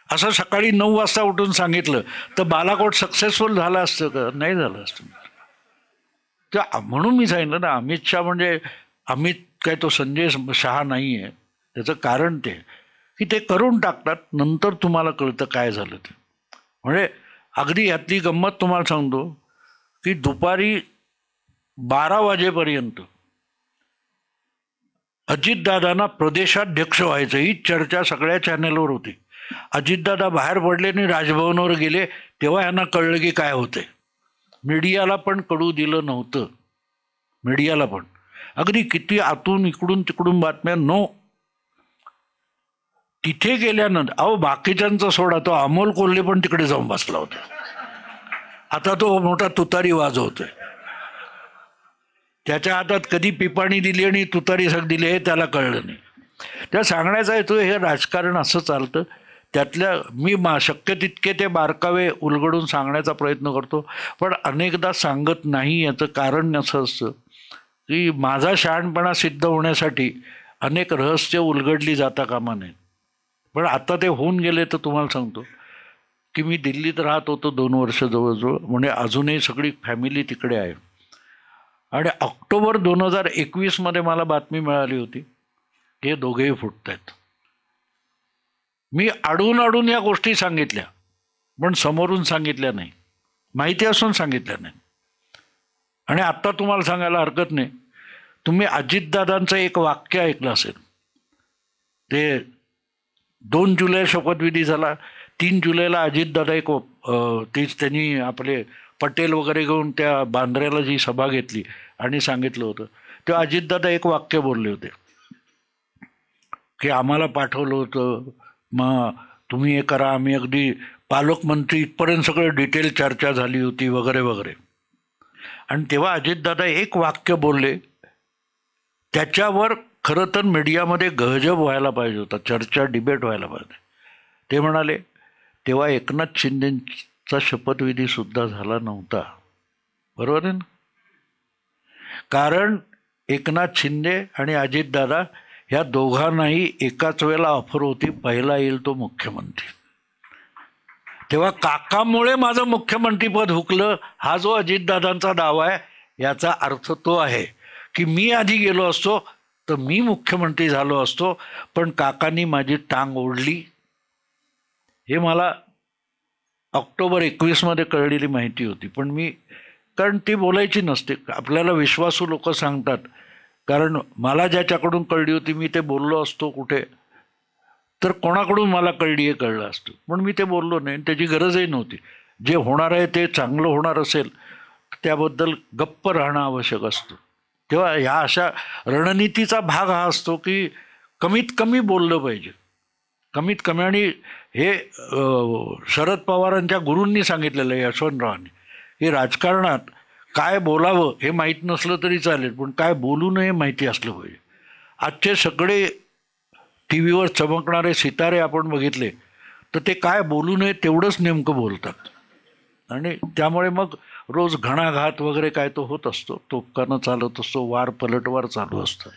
असं सकाळी 9 वाजता उठून सांगितलं तर बालाकोट सक्सेसफुल झालं असतं का. नाही झालं असतं. तर म्हणून मी सांगितलं ना, अमित शहा म्हणजे अमित काय तो संजय शहा नाही आहे. त्याचं कारण ते की ते करून टाकतात, नंतर तुम्हाला कळतं काय झालं ते. म्हणजे अगदी यातली गंमत तुम्हाला सांगतो की दुपारी 12 वाजेपर्यंत अजितदादांना प्रदेशाध्यक्ष व्हायचं ही चर्चा सगळ्या चॅनेलवर होती. अजितदादा बाहेर पडले आणि राजभवनावर गेले तेव्हा यांना कळलं की काय होतंय. मीडियाला पण कळू दिलं नव्हतं. मीडियाला पण अगदी किती आतून इकडून तिकडून बातम्या नो. तिथे गेल्यानंतर बाकीच्यांचा सोडा, तो अमोल कोल्हे पण तिकडे जाऊन बसला होता. आता तो मोठा तुतारी वाजवतोय. त्याच्या हातात कधी पिपाणी दिली आणि तुतारी सग दिली हे त्याला कळलं नाही. त्या सांगण्याचा हेतू हे राजकारण असं चालतं. त्यातल्या मी शक्य तितके ते बारकावे उलगडून सांगण्याचा प्रयत्न करतो, पण अनेकदा सांगत नाही. याचं कारण असं असतं की माझा शहाणपणा सिद्ध होण्यासाठी अनेक रहस्य उलगडली जाता कामा नयेत. पण आता ते होऊन गेले तर तुम्हाला सांगतो की मी दिल्लीत राहत होतो 2 वर्ष जवळजवळ, म्हणजे अजूनही सगळी फॅमिली तिकडे आहे. आणि ऑक्टोबर 2021 मला बातमी मिळाली होती की हे दोघेही फुटत आहेत. मी अडून या गोष्टी सांगितल्या, पण समोरून सांगितल्या नाही, माहिती असून सांगितल्या नाही. आणि आत्ता तुम्हाला सांगायला हरकत नाही, तुम्ही अजितदादांचं एक वाक्य ऐकलं असेल. ते 2 जुलै शपथविधी झाला, 3 जुलैला अजितदादा तीच त्यांनी आपले पटेल वगैरे घेऊन त्या बांद्र्याला जी सभा घेतली आणि सांगितलं होतं, तेव्हा अजितदादा एक वाक्य बोलले होते की आम्हाला पाठवलं होतं, मग तुम्ही हे करा, आम्ही अगदी पालकमंत्री इथपर्यंत सगळं डिटेल चर्चा झाली होती वगैरे वगैरे. आणि तेव्हा अजितदादा एक वाक्य बोलले, त्याच्यावर खरं तर मीडियामध्ये गहजब व्हायला पाहिजे होता, चर्चा डिबेट व्हायला पाहिजे. ते म्हणाले तेव्हा एकनाथ शिंदेचा शपथविधी सुद्धा झाला नव्हता. बरोबर आहे ना? कारण एकनाथ शिंदे आणि अजितदादा ह्या दोघांनाही एकाच वेळेला ऑफर होती, पहिला येईल तो मुख्यमंत्री. तेव्हा काकामुळे माझं मुख्यमंत्रीपद हुकलं, हा जो अजितदादांचा दावा आहे याचा अर्थ तो आहे की मी आधी गेलो असतो तर मी मुख्यमंत्री झालो असतो, पण काकांनी माझी टांग ओढली. हे मला ऑक्टोबर 21 कळलेली माहिती होती, पण मी कारण ती बोलायची नसते. आपल्याला विश्वासू लोक सांगतात, कारण मला ज्याच्याकडून कळली होती मी ते बोललो असतो कुठे, तर कोणाकडून मला कळली हे कळलं असतं, पण मी ते बोललो नाही. त्याची गरजही नव्हती. जे होणार आहे ते चांगलं होणार असेल त्याबद्दल गप्प राहणं आवश्यक असतं. तेव्हा ह्या अशा रणनीतीचा भाग हा असतो की कमीत कमी बोललं पाहिजे, कमीत कमी. आणि हे शरद पवारांच्या गुरूंनी सांगितलेलं आहे, यशवंतरावांनी, की राजकारणात काय बोलावं हे माहीत नसलं तरी चालेल, पण काय बोलू नये माहिती असलं पाहिजे. आजचे सगळे टी व्हीवर चमकणारे सितारे आपण बघितले तर ते काय बोलू नये तेवढंच नेमकं बोलतात. आणि त्यामुळे मग रोज घणाघात वगैरे काय तो होत असतो, तोफकानं चालत असतो, वार पलटवार चालू असतं.